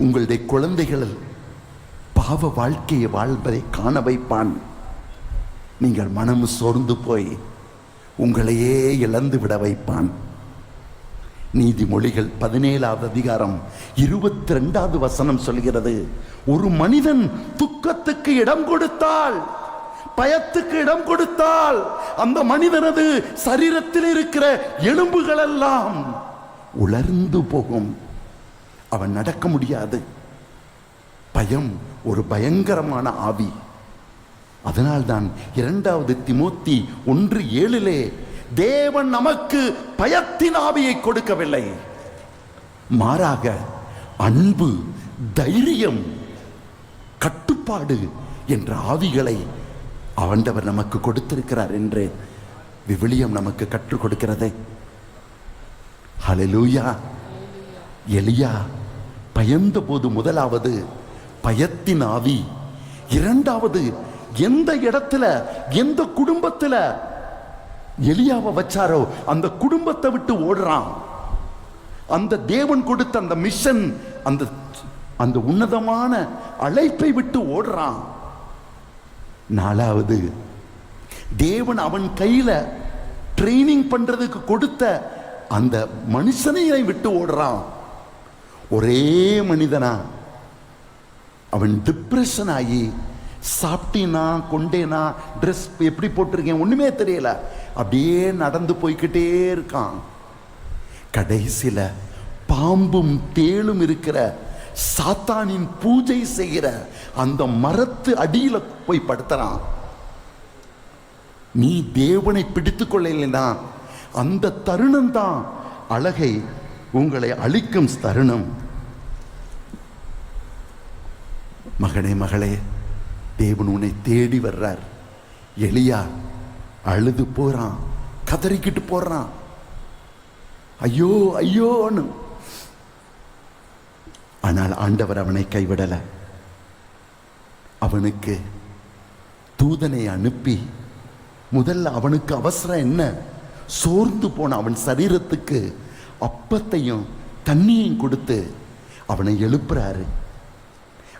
உங்களுடைய குழந்தைகள் பாவ வாழ்க்கையை வாழ்வதை காண வைப்பான். நீங்கள் மனம் சோர்ந்து போய் உங்களையே இழந்து விட வைப்பான். நீதிமொழிகள் 17வது அதிகாரம் 22வது வசனம் சொல்கிறது, ஒரு மனிதன் துக்கத்துக்கு இடம் கொடுத்தால், பயத்துக்கு இடம் கொடுத்தால், அந்த மனிதனது சரீரத்தில் இருக்கிற எலும்புகள் எல்லாம் உலர்ந்து போகும். அவன் நடக்க முடியாது. பயம் ஒரு பயங்கரமான ஆவி. அதனால்தான் 2வது தீமோத்தி 1:7 தேவன் நமக்கு பயத்தின் ஆவியை கொடுக்கவில்லை, மாறாக அன்பு, தைரியம், கட்டுப்பாடு என்ற ஆவிகளை ஆண்டவர் நமக்கு கொடுத்திருக்கிறார் என்று விவிலியம் நமக்கு கற்றுக் கொடுக்கிறது. ஹல்லேலூயா. எலியா பயந்த போது முதலாவது பயத்தின் ஆவி, இரண்டாவது எந்த இடத்துல எந்த குடும்பத்துல எலியாவை வச்சாரோ அந்த குடும்பத்தை விட்டு ஓடுறான். அந்த தேவன் கொடுத்த அந்த மிஷன், அந்த உன்னதமான அழைப்பை விட்டு ஓடுறான். நாலாவது தேவன் அவன் கையில ட்ரைனிங் பண்றதுக்கு கொடுத்த அந்த மனுஷனை விட்டு ஓடுறான். ஒரே மனிதனா அவன் டிப்ரெஷன் ஆகி, சாப்பிட்டீனா, கொண்டேனா, ட்ரெஸ் எப்படி போட்டிருக்கேன் ஒண்ணுமே தெரியல, அப்படியே நடந்து போய்கிட்டே இருக்கான். கடைசியில பாம்பும் தேளும் இருக்கிற சாத்தானின் பூஜை செய்கிற அந்த மரத்து அடியில போய் படுத்துறான். நீ தேவனை பிடித்துக் கொள்ளலைன்னா அந்த தருணம் தான் அழகை உங்களை அழிக்கும் தருணம். மகனே, மகளே, தேவன் உன்னை தேடி வர்றார். எலியா அழுது போறான், கதறிக்கிட்டு போறான், ஐயோ ஐயோன்னு. ஆனால் ஆண்டவர் அவனை கைவிடல. அவனுக்கு தூதனை அனுப்பி, முதல்ல அவனுக்கு அவசரம் என்ன, சோர்ந்து போன அவன் சரீரத்துக்கு அப்பத்தையும் தண்ணியையும் கொடுத்து அவனை எழுப்புறாரு.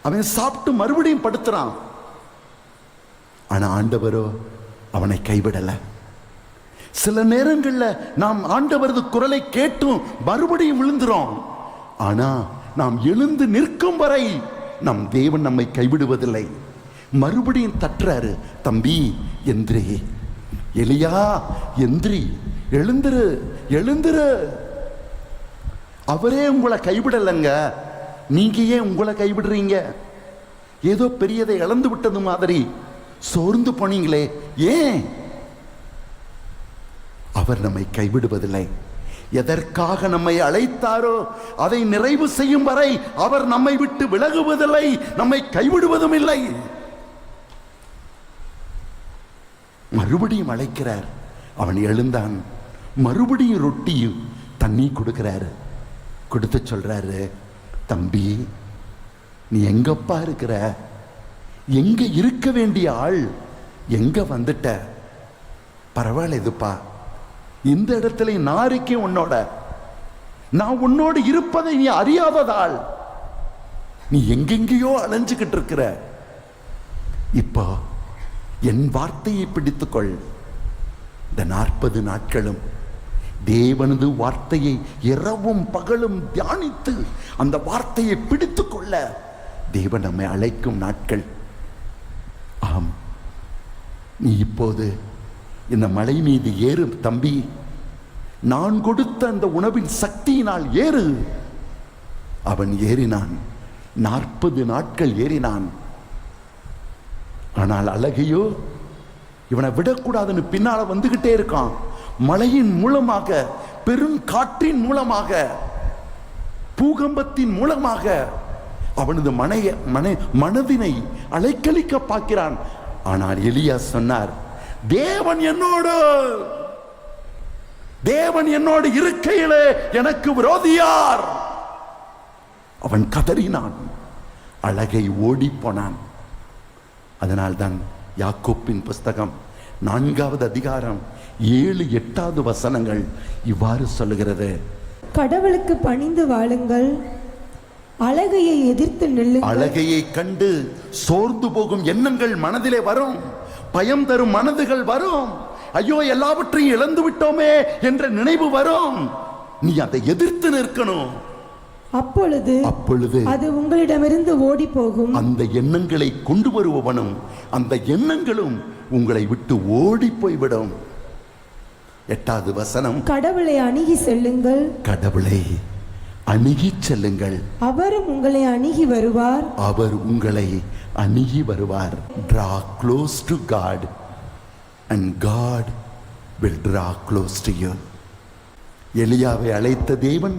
அவன் சாப்பிட்டு மறுபடியும் படுத்துறான். ஆனா ஆண்டவரோ அவனை கைவிடல. சில நேரங்கள்ல நாம் ஆண்டவரது குரலை கேட்டும் மறுபடியும் விழுந்துறோம். ஆனா நாம் எழுந்து நிற்கும் வரை நம் தேவன் நம்மை கைவிடுவதில்லை. மறுபடியும் தட்டுறாரு, தம்பி எந்திரி, எலியா எந்திரி, எழுந்திரு எழுந்திரு. அவரே உங்களை கைவிடலைங்க, நீங்க ஏன் உங்களை கைவிடுறீங்க? ஏதோ பெரியதை இழந்து விட்டது மாதிரி சோர்ந்து போனீங்களே, ஏன்? அவர் நம்மை கைவிடுவதில்லை. எதற்காக நம்மை அழைத்தாரோ அதை நிறைவு செய்யும் வரை அவர் நம்மை விட்டு விலகுவதில்லை, நம்மை கைவிடுவதும் இல்லை. மறுபடியும் அழைக்கிறார். அவன் எழுந்தான். மறுபடியும் ரொட்டியும் தண்ணி கொடுக்கிறாரு. கொடுத்து சொல்றாரு, தம்பி நீ எங்கப்பா இருக்கிற? எங்க இருக்க வேண்டிய ஆள் எங்க வந்துட்ட? பரவாயில்ல, இதுப்பா இந்த இடத்துல நான் இருக்கேன் உன்னோட. நான் உன்னோடு இருப்பதை நீ அறியாததால் நீ எங்கெங்கேயோ அலைஞ்சுக்கிட்டு இருக்கிற. இப்போ என் வார்த்தையை பிடித்துக்கொள். இந்த 40 நாட்களும் தேவனது வார்த்தையை இரவும் பகலும் தியானித்து அந்த வார்த்தையை பிடித்து கொள்ள தேவன் நம்மை அழைக்கும் நாட்கள். ஆம், நீ இப்போது இந்த மலை மீது ஏறு தம்பி. நான் கொடுத்த அந்த உணவின் சக்தியினால் ஏறு. அவன் ஏறினான். 40 நாட்கள் ஏறினான். ஆனால் அழகையோ இவனை விடக்கூடாதுன்னு பின்னால வந்துகிட்டே இருக்கான். மழையின் மூலமாக, பெருங்காற்றின் மூலமாக, பூகம்பத்தின் மூலமாக அவனது மனதினை அலைக்கழிக்க பார்க்கிறான். ஆனால் எலியா சொன்னார், தேவன் என்னோடு இருக்கையிலே எனக்கு விரோதியார். அவன் கதறினான். அழகை ஓடி போனான். அதனால்தான் யாக்கோப்பின் புஸ்தகம் 4வது அதிகாரம் 7-8 வசனங்கள் இவ்வாறு சொல்லுகிறது, கடவுளுக்கு பணிந்து வாழுங்கள், அழகையை எதிர்த்து நில்லுங்கள். அழகையை கண்டு சோர்ந்து போகும் எண்ணங்கள் மனதிலே வரும், பயம் தரும் மனதுகள் வரும், ஐயோ எல்லாவற்றையும் இழந்து விட்டோமே என்ற நினைவு வரும். நீ அதை எதிர்த்து நிற்கணும். அப்பொழுது அது உங்களிடமிருந்து ஓடி போகும். அந்த எண்ணங்களை கொண்டு வருபவனும் அந்த எண்ணங்களும் உங்களை விட்டு ஓடி போய்விடும். 8வது வசனம், கடவுளை அணுகி செல்லுங்கள், கடவுளை அணுகி செல்லுங்கள், அவரும் உங்களை அணுகி வருவார், அவர் உங்களை அணுகி வருவார். Draw close to God and God will draw close to you. எலியாவை அழைத்த தேவன்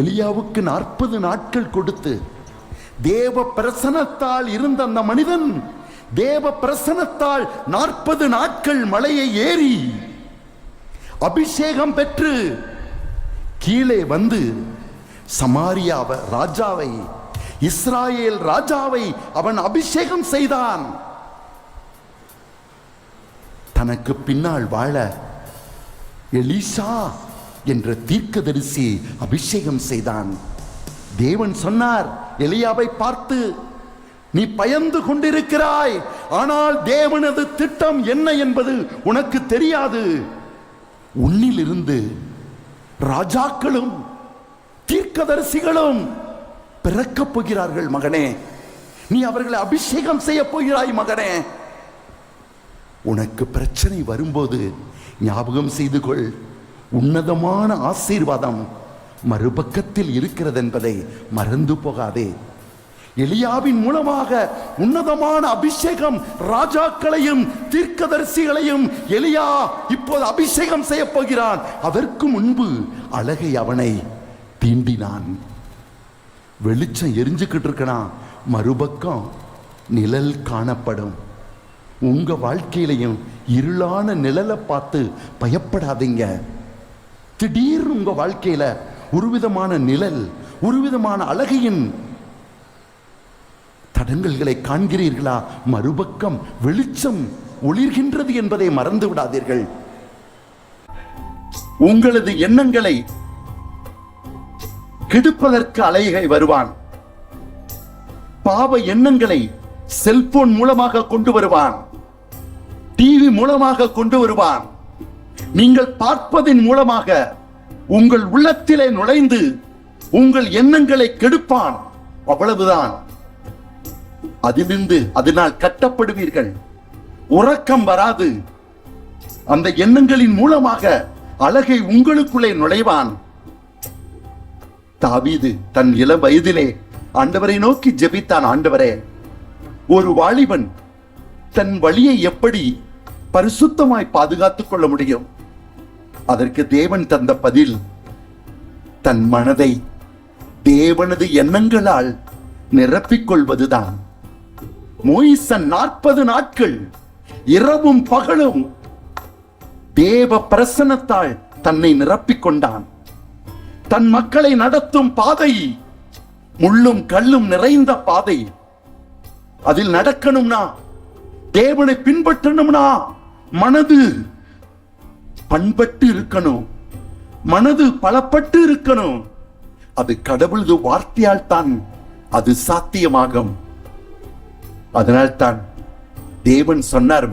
எலியாவுக்கு 40 நாட்கள் கொடுத்து, தேவ பிரசன்னத்தால் இருந்த அந்த மனிதன் தேவ பிரசன்னத்தால் 40 நாட்கள் மலையை ஏறி அபிஷேகம் பெற்று கீழே வந்து சமாரியா ராஜாவை, இஸ்ராயேல் ராஜாவை அவன் அபிஷேகம் செய்தான். தனக்கு பின்னால் வாழ எலிசா என்ற தீர்க்கதரிசி அபிஷேகம் செய்தான். தேவன் சொன்னார் எலியாவை பார்த்து, நீ பயந்து கொண்டிருக்கிறாய், ஆனால் தேவனது திட்டம் என்ன என்பது உனக்கு தெரியாது. உன்னிலிருந்து ராஜாக்களும் தீர்க்கதரிசிகளும் பிறக்கப் போகிறார்கள் மகனே. நீ அவர்களை அபிஷேகம் செய்ய போகிறாய் மகனே. உனக்கு பிரச்சனை வரும்போது ஞாபகம் செய்து கொள், உன்னதமான ஆசீர்வாதம் மறுபக்கத்தில் இருக்கிறது என்பதை மறந்து போகாதே. எலியாவின் மூலமாக உன்னதமான அபிஷேகம் ராஜாக்களையும் தீர்க்கதரிசிகளையும் எலியா இப்போது அபிஷேகம் செய்ய போகிறான். அதற்கு முன்பு அழகை அவனை தீண்டினான். வெளிச்சம் எரிஞ்சுக்கிட்டு இருக்கணும், மறுபக்கம் நிழல் காணப்படும். உங்க வாழ்க்கையிலையும் இருளான நிழலை பார்த்து பயப்படாதீங்க. திடீர்னு உங்க வாழ்க்கையில ஒரு விதமான நிழல், ஒரு விதமான அழகையின் தடங்கல்களை காண்கிறீர்களா? மறுபக்கம் வெளிச்சம் ஒளிர்கின்றது என்பதை மறந்து விடாதீர்கள். உங்களது எண்ணங்களை கெடுப்பதற்கு அலைகை வருவான். பாவ எண்ணங்களை செல்போன் மூலமாக கொண்டு வருவான், டிவி மூலமாக கொண்டு வருவான். நீங்கள் பார்ப்பதின் மூலமாக உங்கள் உள்ளத்திலே நுழைந்து உங்கள் எண்ணங்களை கெடுப்பான். அவ்வளவுதான். அதிலிருந்து அதனால் கட்டப்படுவீர்கள். உறக்கம் வராது. அந்த எண்ணங்களின் மூலமாக அழகை உங்களுக்குள்ளே நுழைவான். தாவீது தன் இளம் வயதிலே ஆண்டவரை நோக்கி ஜெபித்தான். ஆண்டவரே, ஒரு வாலிபன் தன் வழியை எப்படி பரிசுத்தமாய் பாதுகாத்துக் கொள்ள முடியும்? அதற்கு தேவன் தந்த பதில், தன் மனதை தேவனது எண்ணங்களால் நிரப்பிக் கொள்வதுதான். மோயிசன் 40 நாட்கள் இரவும் பகலும் தேவ பிரசன்னத்தால் தன்னை நிரப்பிக் கொண்டான். தன் மக்களை நடத்தும் பாதை முள்ளும் கல்லும் நிறைந்த பாதை. அதில் நடக்கணும்னா, தேவனை பின்பற்றணும்னா மனது பண்பட்டு இருக்கணும், மனது பலப்பட்டு இருக்கணும். அது கடவுளது வார்த்தையால் தான் அது சாத்தியமாகும். அதனால்தான் தேவன் சொன்னார்,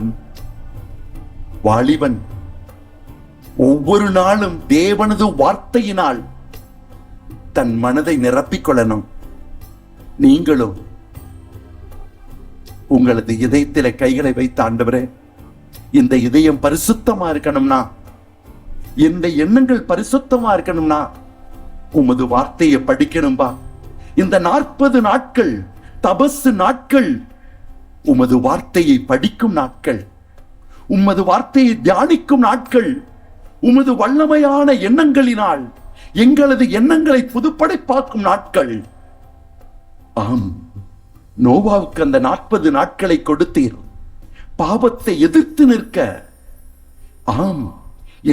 வாலிபன் ஒவ்வொரு நாளும் தேவனது வார்த்தையினால் தன் மனதை நிரப்பிக் கொள்ளணும். நீங்களும் உங்களது இதயத்திலே கைகளை வைத்து, ஆண்டவரே, இந்த இதயம் பரிசுத்தமா இருக்கணும்னா, இந்த எண்ணங்கள் பரிசுத்தமா இருக்கணும்னா உமது வார்த்தையை படிக்கணும்பா. இந்த 40 நாட்கள் தபசு நாட்கள் உமது வார்த்தையை படிக்கும் நாட்கள், உமது வார்த்தையை தியானிக்கும் நாட்கள். உமது வல்லமையான எண்ணங்களினால் எங்களது எண்ணங்களை புதுப்படைப்பாக்கும் நாட்கள். ஆம், நோவாவுக்கு அந்த 40 நாட்களை கொடுத்தீர் பாவத்தை எதிர்த்து நிற்க. ஆம்,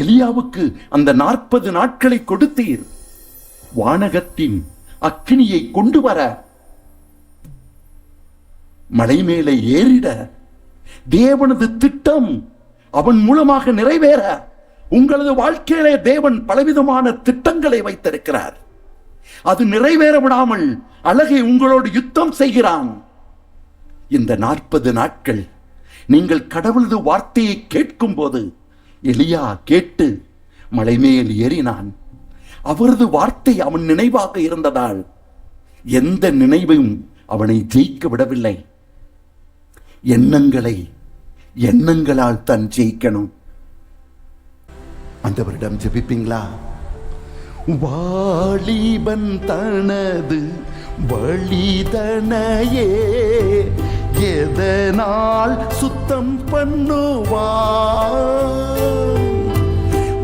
எலியாவுக்கு அந்த 40 நாட்களை கொடுத்தீர் வானகத்தின் அக்கினியை கொண்டு வர, மலை மேலே ஏறிட. தேவனது திட்டம் அவன் மூலமாக நிறைவேற உங்களது வாழ்க்கையிலே தேவன் பலவிதமான திட்டங்களை வைத்திருக்கிறார். அது நிறைவேற விடாமல் அழகை உங்களோடு யுத்தம் செய்கிறான். இந்த 40 நாட்கள் நீங்கள் கடவுளது வார்த்தையை கேட்கும் போது, எலியா கேட்டு மலை மேல் ஏறினான். அவரது வார்த்தை அவன் நினைவாக இருந்ததால் எந்த நினைவையும் அவனை ஜெயிக்க விடவில்லை. எண்ணங்களை எண்ணங்களால் தான் ஜெயிக்கணும். ஆண்டவரிடம் ஜெபிப்பீங்களா? வாலிபன் தனது வழிதனையே எதனால் சுத்தம் பண்ணுவான்?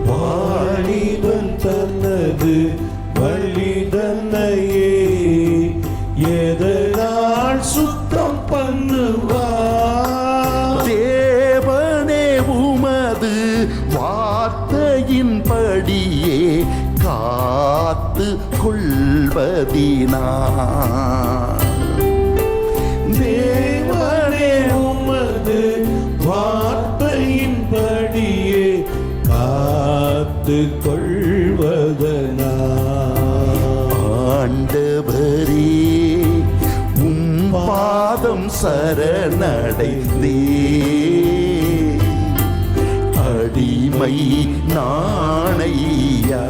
வாலிபன் தனது வழிதனையே எதனால் சுத்தம் பண்ணுவான்? தேவனே உமது வார்த்தையின்படியே காத்து கொள்வதினார். தேவனே உமது வார்த்தையின்படியே காத்து கொள்வதனார். ஆண்டவரே, உம் பாதம் சரணடைந்தே அடிமை நாணையா.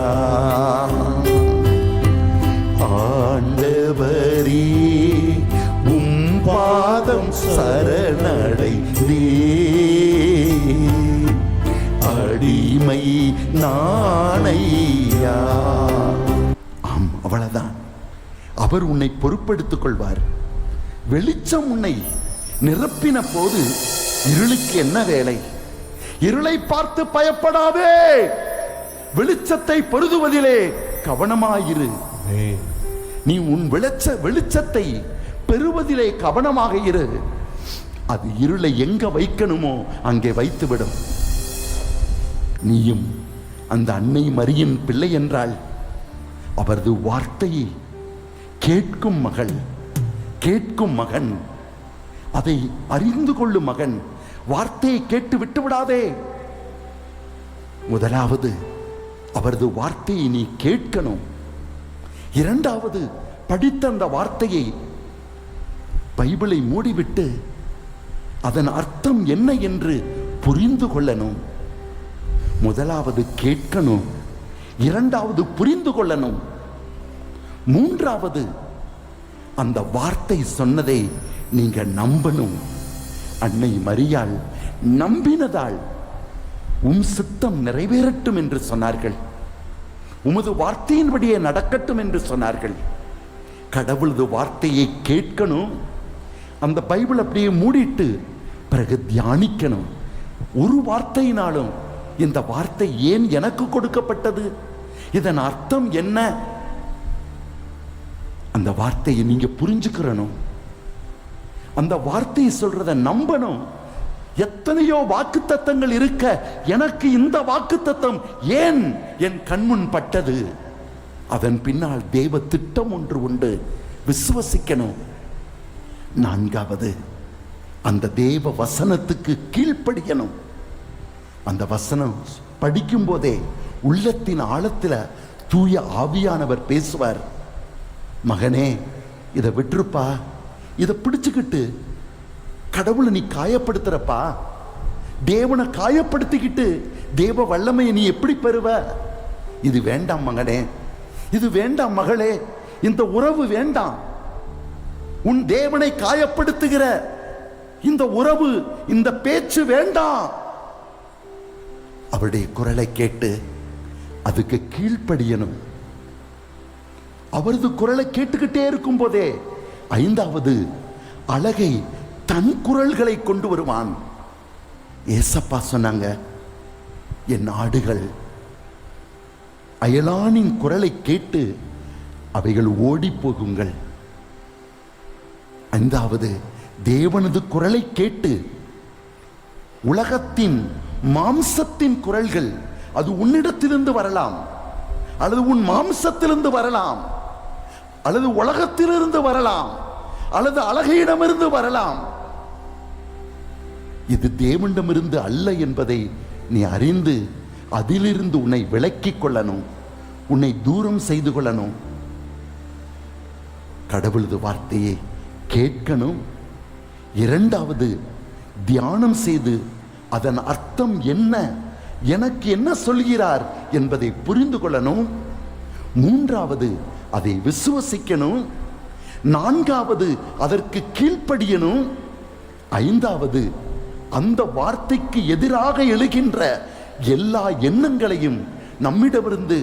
ஆண்டவரே, உம் பாதம் சரணடைந்தே அடிமை நாணையா. ஆம், அவ்வளவுதான். அவர் உன்னை பொறுப்படுத்திக் கொள்வார். வெளிச்சம் உன்னை நிரப்பின போது இருளுக்கு என்ன வேலை? இருளை பார்த்து பயப்படாதே, வெளிச்சத்தை பெறுவதிலே கவனமாயிரு. நீ உன் வெளிச்சத்தை பெறுவதிலே கவனமாக இரு. அது இருளை எங்க வைக்கணுமோ அங்கே வைத்துவிடும். நீயும் அந்த அன்னை மரியின் பிள்ளை என்றால் அவரது வார்த்தையை கேட்கும் மகள், கேட்கும் மகன், அதை அறிந்து கொள்ளும் மகன். வார்த்தையை கேட்டு விட்டு விடாதே. முதலாவது அவரது வார்த்தையை நீ கேட்கணும். இரண்டாவது, படித்த அந்த வார்த்தையை, பைபிளை மூடிவிட்டு அதன் அர்த்தம் என்ன என்று புரிந்து கொள்ளணும். முதலாவது கேட்கணும், இரண்டாவது புரிந்து கொள்ளணும், மூன்றாவது, அந்த வார்த்தை சொன்னதை நீங்க நம்பணும். அன்னை மரியாள் நம்பினதால் உம் சித்தம் நிறைவேறட்டும் என்று சொன்னார்கள். உமது வார்த்தையின்படியே நடக்கட்டும் என்று சொன்னார்கள். கடவுளது வார்த்தையை கேட்கணும். அந்த பைபிள் அப்படியே மூடிட்டு பிறகு தியானிக்கணும். ஒரு வார்த்தையினாலும் இந்த வார்த்தை ஏன் எனக்கு கொடுக்கப்பட்டது, இதன் அர்த்தம் என்ன, அந்த வார்த்தையை நீங்க புரிஞ்சுக்கிறணும். அந்த வார்த்தையை சொல்றத நம்பணும். எத்தனையோ வாக்குத்தத்தங்கள் இருக்க எனக்கு இந்த வாக்குத்தத்தம் ஏன் என் கண்முன் பட்டது, அதன் பின்னால் தேவ திட்டம் ஒன்று உண்டு, விசுவசிக்கணும். நான்காவது, அந்த தேவ வசனத்துக்கு கீழ்ப்படியணும். அந்த வசனம் படிக்கும் போதே உள்ளத்தின் ஆழத்தில் தூய ஆவியானவர் பேசுவார். மகனே, இதை விட்டுருப்பா, இதை பிடிச்சுக்கிட்டு கடவுளை நீ காயப்படுத்துறப்பா, தேவனை காயப்படுத்திக்கிட்டு தேவ வல்லமையை நீ எப்படி பெறுவ? இது வேண்டாம் மகனே, இது வேண்டாம் மகளே, இந்த உறவு வேண்டாம். உன் தேவனை காயப்படுத்துகிற இந்த உறவு, இந்த பேச்சு வேண்டாம். அவருடைய குரலை கேட்டு அதுக்கு கீழ்ப்படியணும். அவரது குரலை கேட்டுக்கிட்டே இருக்கும் போதே ஐந்தாவது, அழகை தன் குரல்களை கொண்டு வருவான். ஏசப்பா சொன்னாங்க, என் ஆடுகள் அயலானின் குரலை கேட்டு அவைகள் ஓடி போகுங்கள். ஐந்தாவது, தேவனது குரலை கேட்டு உலகத்தின் மாம்சத்தின் குரல்கள், அது உன்னிடத்திலிருந்து வரலாம், அல்லது உன் மாம்சத்திலிருந்து வரலாம், அல்லது உலகத்திலிருந்து வரலாம், அல்லது அழகையிடமிருந்து வரலாம். இது தேவனிடமிருந்து அல்ல என்பதை நீ அறிந்து அதிலிருந்து உன்னை விலக்கிக் கொள்ளணும், உன்னை தூரம் செய்து கொள்ளணும். கடவுளது வார்த்தையை கேட்கணும். இரண்டாவது, தியானம் செய்து அதன் அர்த்தம் என்ன, எனக்கு என்ன சொல்கிறார் என்பதை புரிந்து கொள்ளணும். மூன்றாவது, அதை விசுவசிக்கணும். நான்காவது, அதற்கு கீழ்ப்படியணும். ஐந்தாவது, அந்த வார்த்தைக்கு எதிராக எழுகின்ற எல்லா எண்ணங்களையும் நம்மிடமிருந்து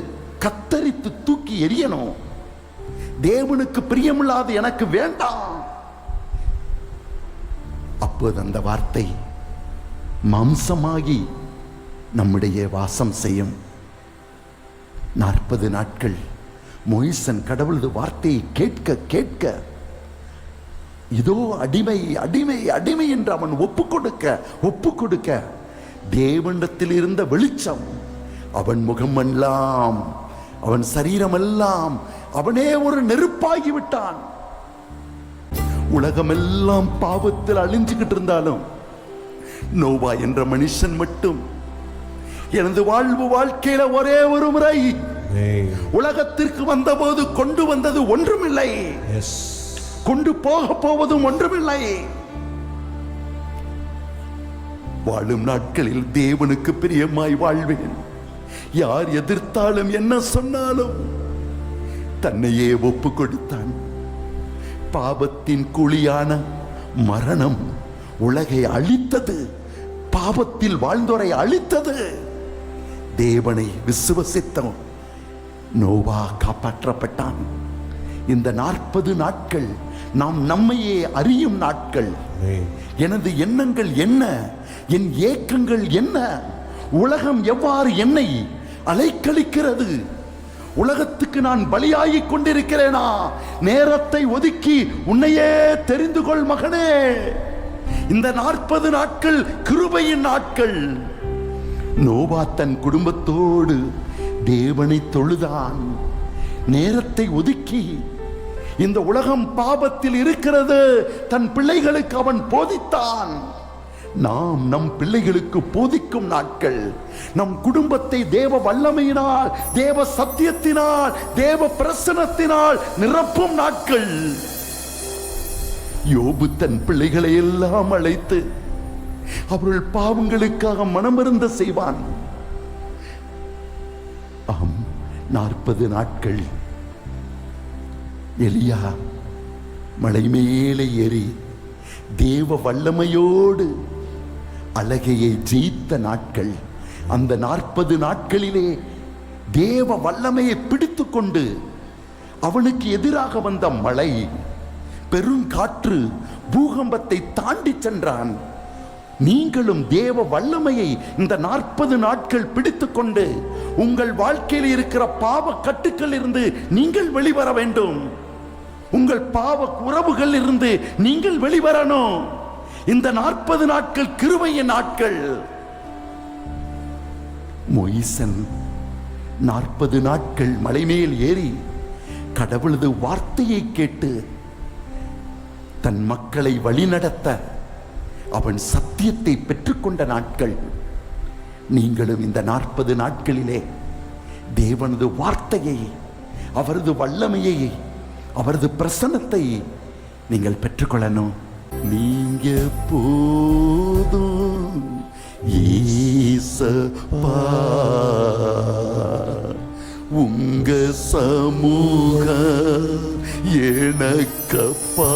கத்தரித்து தூக்கி எறியணும். தேவனுக்கு பிரியமில்லாத எனக்கு வேண்டாம். அப்போது அந்த வார்த்தை மாம்சமாகி நம்முடைய வாசம் செய்யும். 40 நாட்கள் மோயிசன் கடவுளது வார்த்தையை கேட்க கேட்க இதோ அடிமை அடிமை அடிமை என்று அவன் ஒப்பு கொடுக்க தேவனிடத்தில் இருந்த வெளிச்சம் அவன் முகமெல்லாம், அவன் சரீரமெல்லாம், அவனே ஒரு நெருப்பாகி விட்டான். உலகமெல்லாம் பாவத்தில் அழிஞ்சுக்கிட்டு இருந்தாலும் நோவா என்ற மனுஷன் மட்டும் எனது வாழ்க்கையில ஒரே ஒரு முறை உலகத்திற்கு வந்தபோது கொண்டு வந்தது ஒன்றுமில்லை, கொண்டு போக போவதும் ஒன்றுமில்லை. வாழும் நாட்களில் தேவனுக்கு பிரியமாய் வாழ்வேன். யார் எதிர்த்தாலும் என்ன சொன்னாலும் தன்னையே ஒப்பு கொடுத்தான். பாவத்தின் குழியான மரணம் உலகை அழித்தது, பாவத்தில் வாழ்ந்தோரை அழித்தது. தேவனை விசுவசித்தோம், நோவா காப்பாற்றப்பட்டான். இந்த 40 நாட்கள் நாம் நம்மையே அறியும் நாட்கள். எனது எண்ணங்கள் என்ன, என் ஏக்கங்கள் என்ன, உலகம் எவ்வாறு என்னை அலைக்கழிக்கிறது, உலகத்துக்கு நான் பலியாகிக் கொண்டிருக்கிறேனா? நேரத்தை ஒதுக்கி உன்னையே தெரிந்து கொள் மகனே. இந்த 40 நாட்கள் கிருபையின் நாட்கள். நோவா தன் குடும்பத்தோடு தேவனை தொழுதான். நேரத்தை ஒதுக்கி, இந்த உலகம் பாவத்தில் இருக்கிறது, தன் பிள்ளைகளுக்கு அவன் போதித்தான். நாம் நம் பிள்ளைகளுக்கு போதிக்கும் நாட்கள், நம் குடும்பத்தை தேவ வல்லமையினால், தேவ சத்தியத்தினால், தேவ பிரசன்னத்தினால் நிரப்பும் நாட்கள். யோபு தன் பிள்ளைகளை எல்லாம் அழைத்து அவர்கள் பாவங்களுக்காக மனமருந்த செய்வான். ஆம், 40 நாட்கள் எலியா மலை மேலே ஏறி தேவ வல்லமையோடு அழகையை ஜெயித்த நாட்கள். அந்த 40 நாட்களிலே தேவ வல்லமையை பிடித்து கொண்டு அவனுக்கு எதிராக வந்த மழை, பெருங்காற்று, பூகம்பத்தை தாண்டி சென்றான். நீங்களும் தேவ வல்லமையை இந்த 40 நாட்கள் பிடித்துக் கொண்டு உங்கள் வாழ்க்கையில் இருக்கிற பாவ கட்டுக்கள் இருந்து நீங்கள் வெளிவர வேண்டும். உங்கள் பாவ உறவுகள் இருந்து நீங்கள் வெளிவரணும். இந்த 40 நாட்கள் கிருபையின் நாட்கள். மோயிசன் 40 நாட்கள் மலைமேல் ஏறி கடவுளது வார்த்தையை கேட்டு தன் மக்களை வழிநடத்த அவன் சத்தியத்தை பெற்றுக்கொண்ட நாட்கள். நீங்களும் இந்த 40 நாட்களிலே தேவனது வார்த்தையை, அவரது வல்லமையை, அவரது பிரசன்னத்தை நீங்கள் பெற்றுக்கொள்ளணும். நீங்க போதும் ஈசப்பா, உங்க சமூக எனக்கப்பா,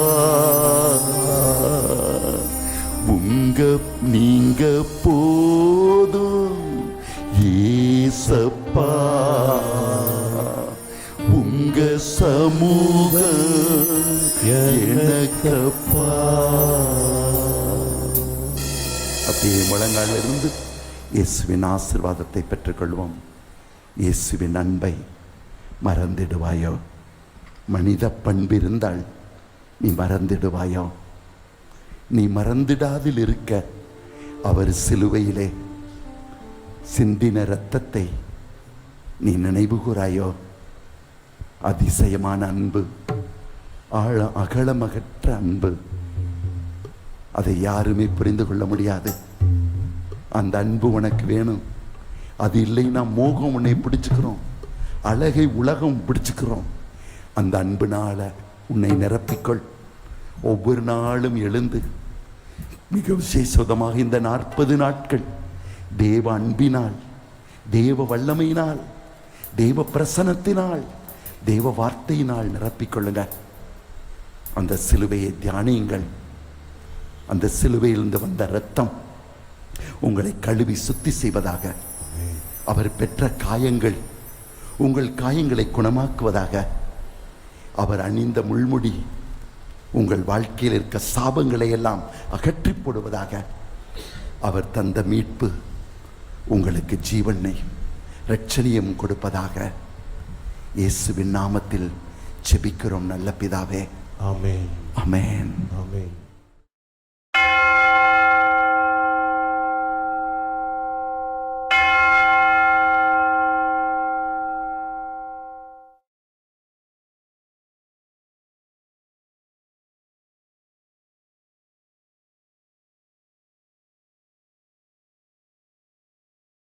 நீங்க போதும் ஏசப்பா, உங்க சமூக எனக்கப்பா. அப்படியே முழங்கால இருந்து இயேசுவின் ஆசீர்வாதத்தை பெற்றுக்கொள்வோம். இயேசுவின் அன்பை மறந்திடுவாயோ? மனித பண்பிருந்தால் நீ மறந்திடுவாயோ? நீ மறந்திடாதில் இருக்க அவர் சிலுவையிலே சிந்தின இரத்தத்தை நீ நினைவு கூறாயோ? அதிசயமான அன்பு, அகலமகற்ற அன்பு, அதை யாருமே புரிந்து கொள்ள முடியாது. அந்த அன்பு உனக்கு வேணும். அது இல்லைன்னா மோகம் உன்னை பிடிச்சுக்கிறோம், அழகை உலகம் பிடிச்சுக்கிறோம். அந்த அன்புனால உன்னை நிரப்பிக்கொள். ஒவ்வொரு நாளும் எழுந்து மிக விசேஷமாக இந்த 40 நாட்கள் தேவ அன்பினால், தேவ வல்லமையினால், தேவ பிரசன்னத்தினால், தேவ வார்த்தையினால் நிரப்பிக்கொள்ளுங்க. அந்த சிலுவையை தியானியுங்கள். அந்த சிலுவையிலிருந்து வந்த இரத்தம் உங்களை கழுவி சுத்தி செய்வதாக, அவர் பெற்ற காயங்கள் உங்கள் காயங்களை குணமாக்குவதாக, அவர் அணிந்த முள்முடி உங்கள் வாழ்க்கையில் இருக்க சாபங்களை எல்லாம் அகற்றி போடுவதாக, அவர் தந்த மீட்பு உங்களுக்கு ஜீவனையும் இரட்சணியும் கொடுப்பதாக. இயேசுவின் நாமத்தில் ஜெபிக்கிறோம் நல்ல பிதாவே. ஆமென். ஆமென். ஆமென்.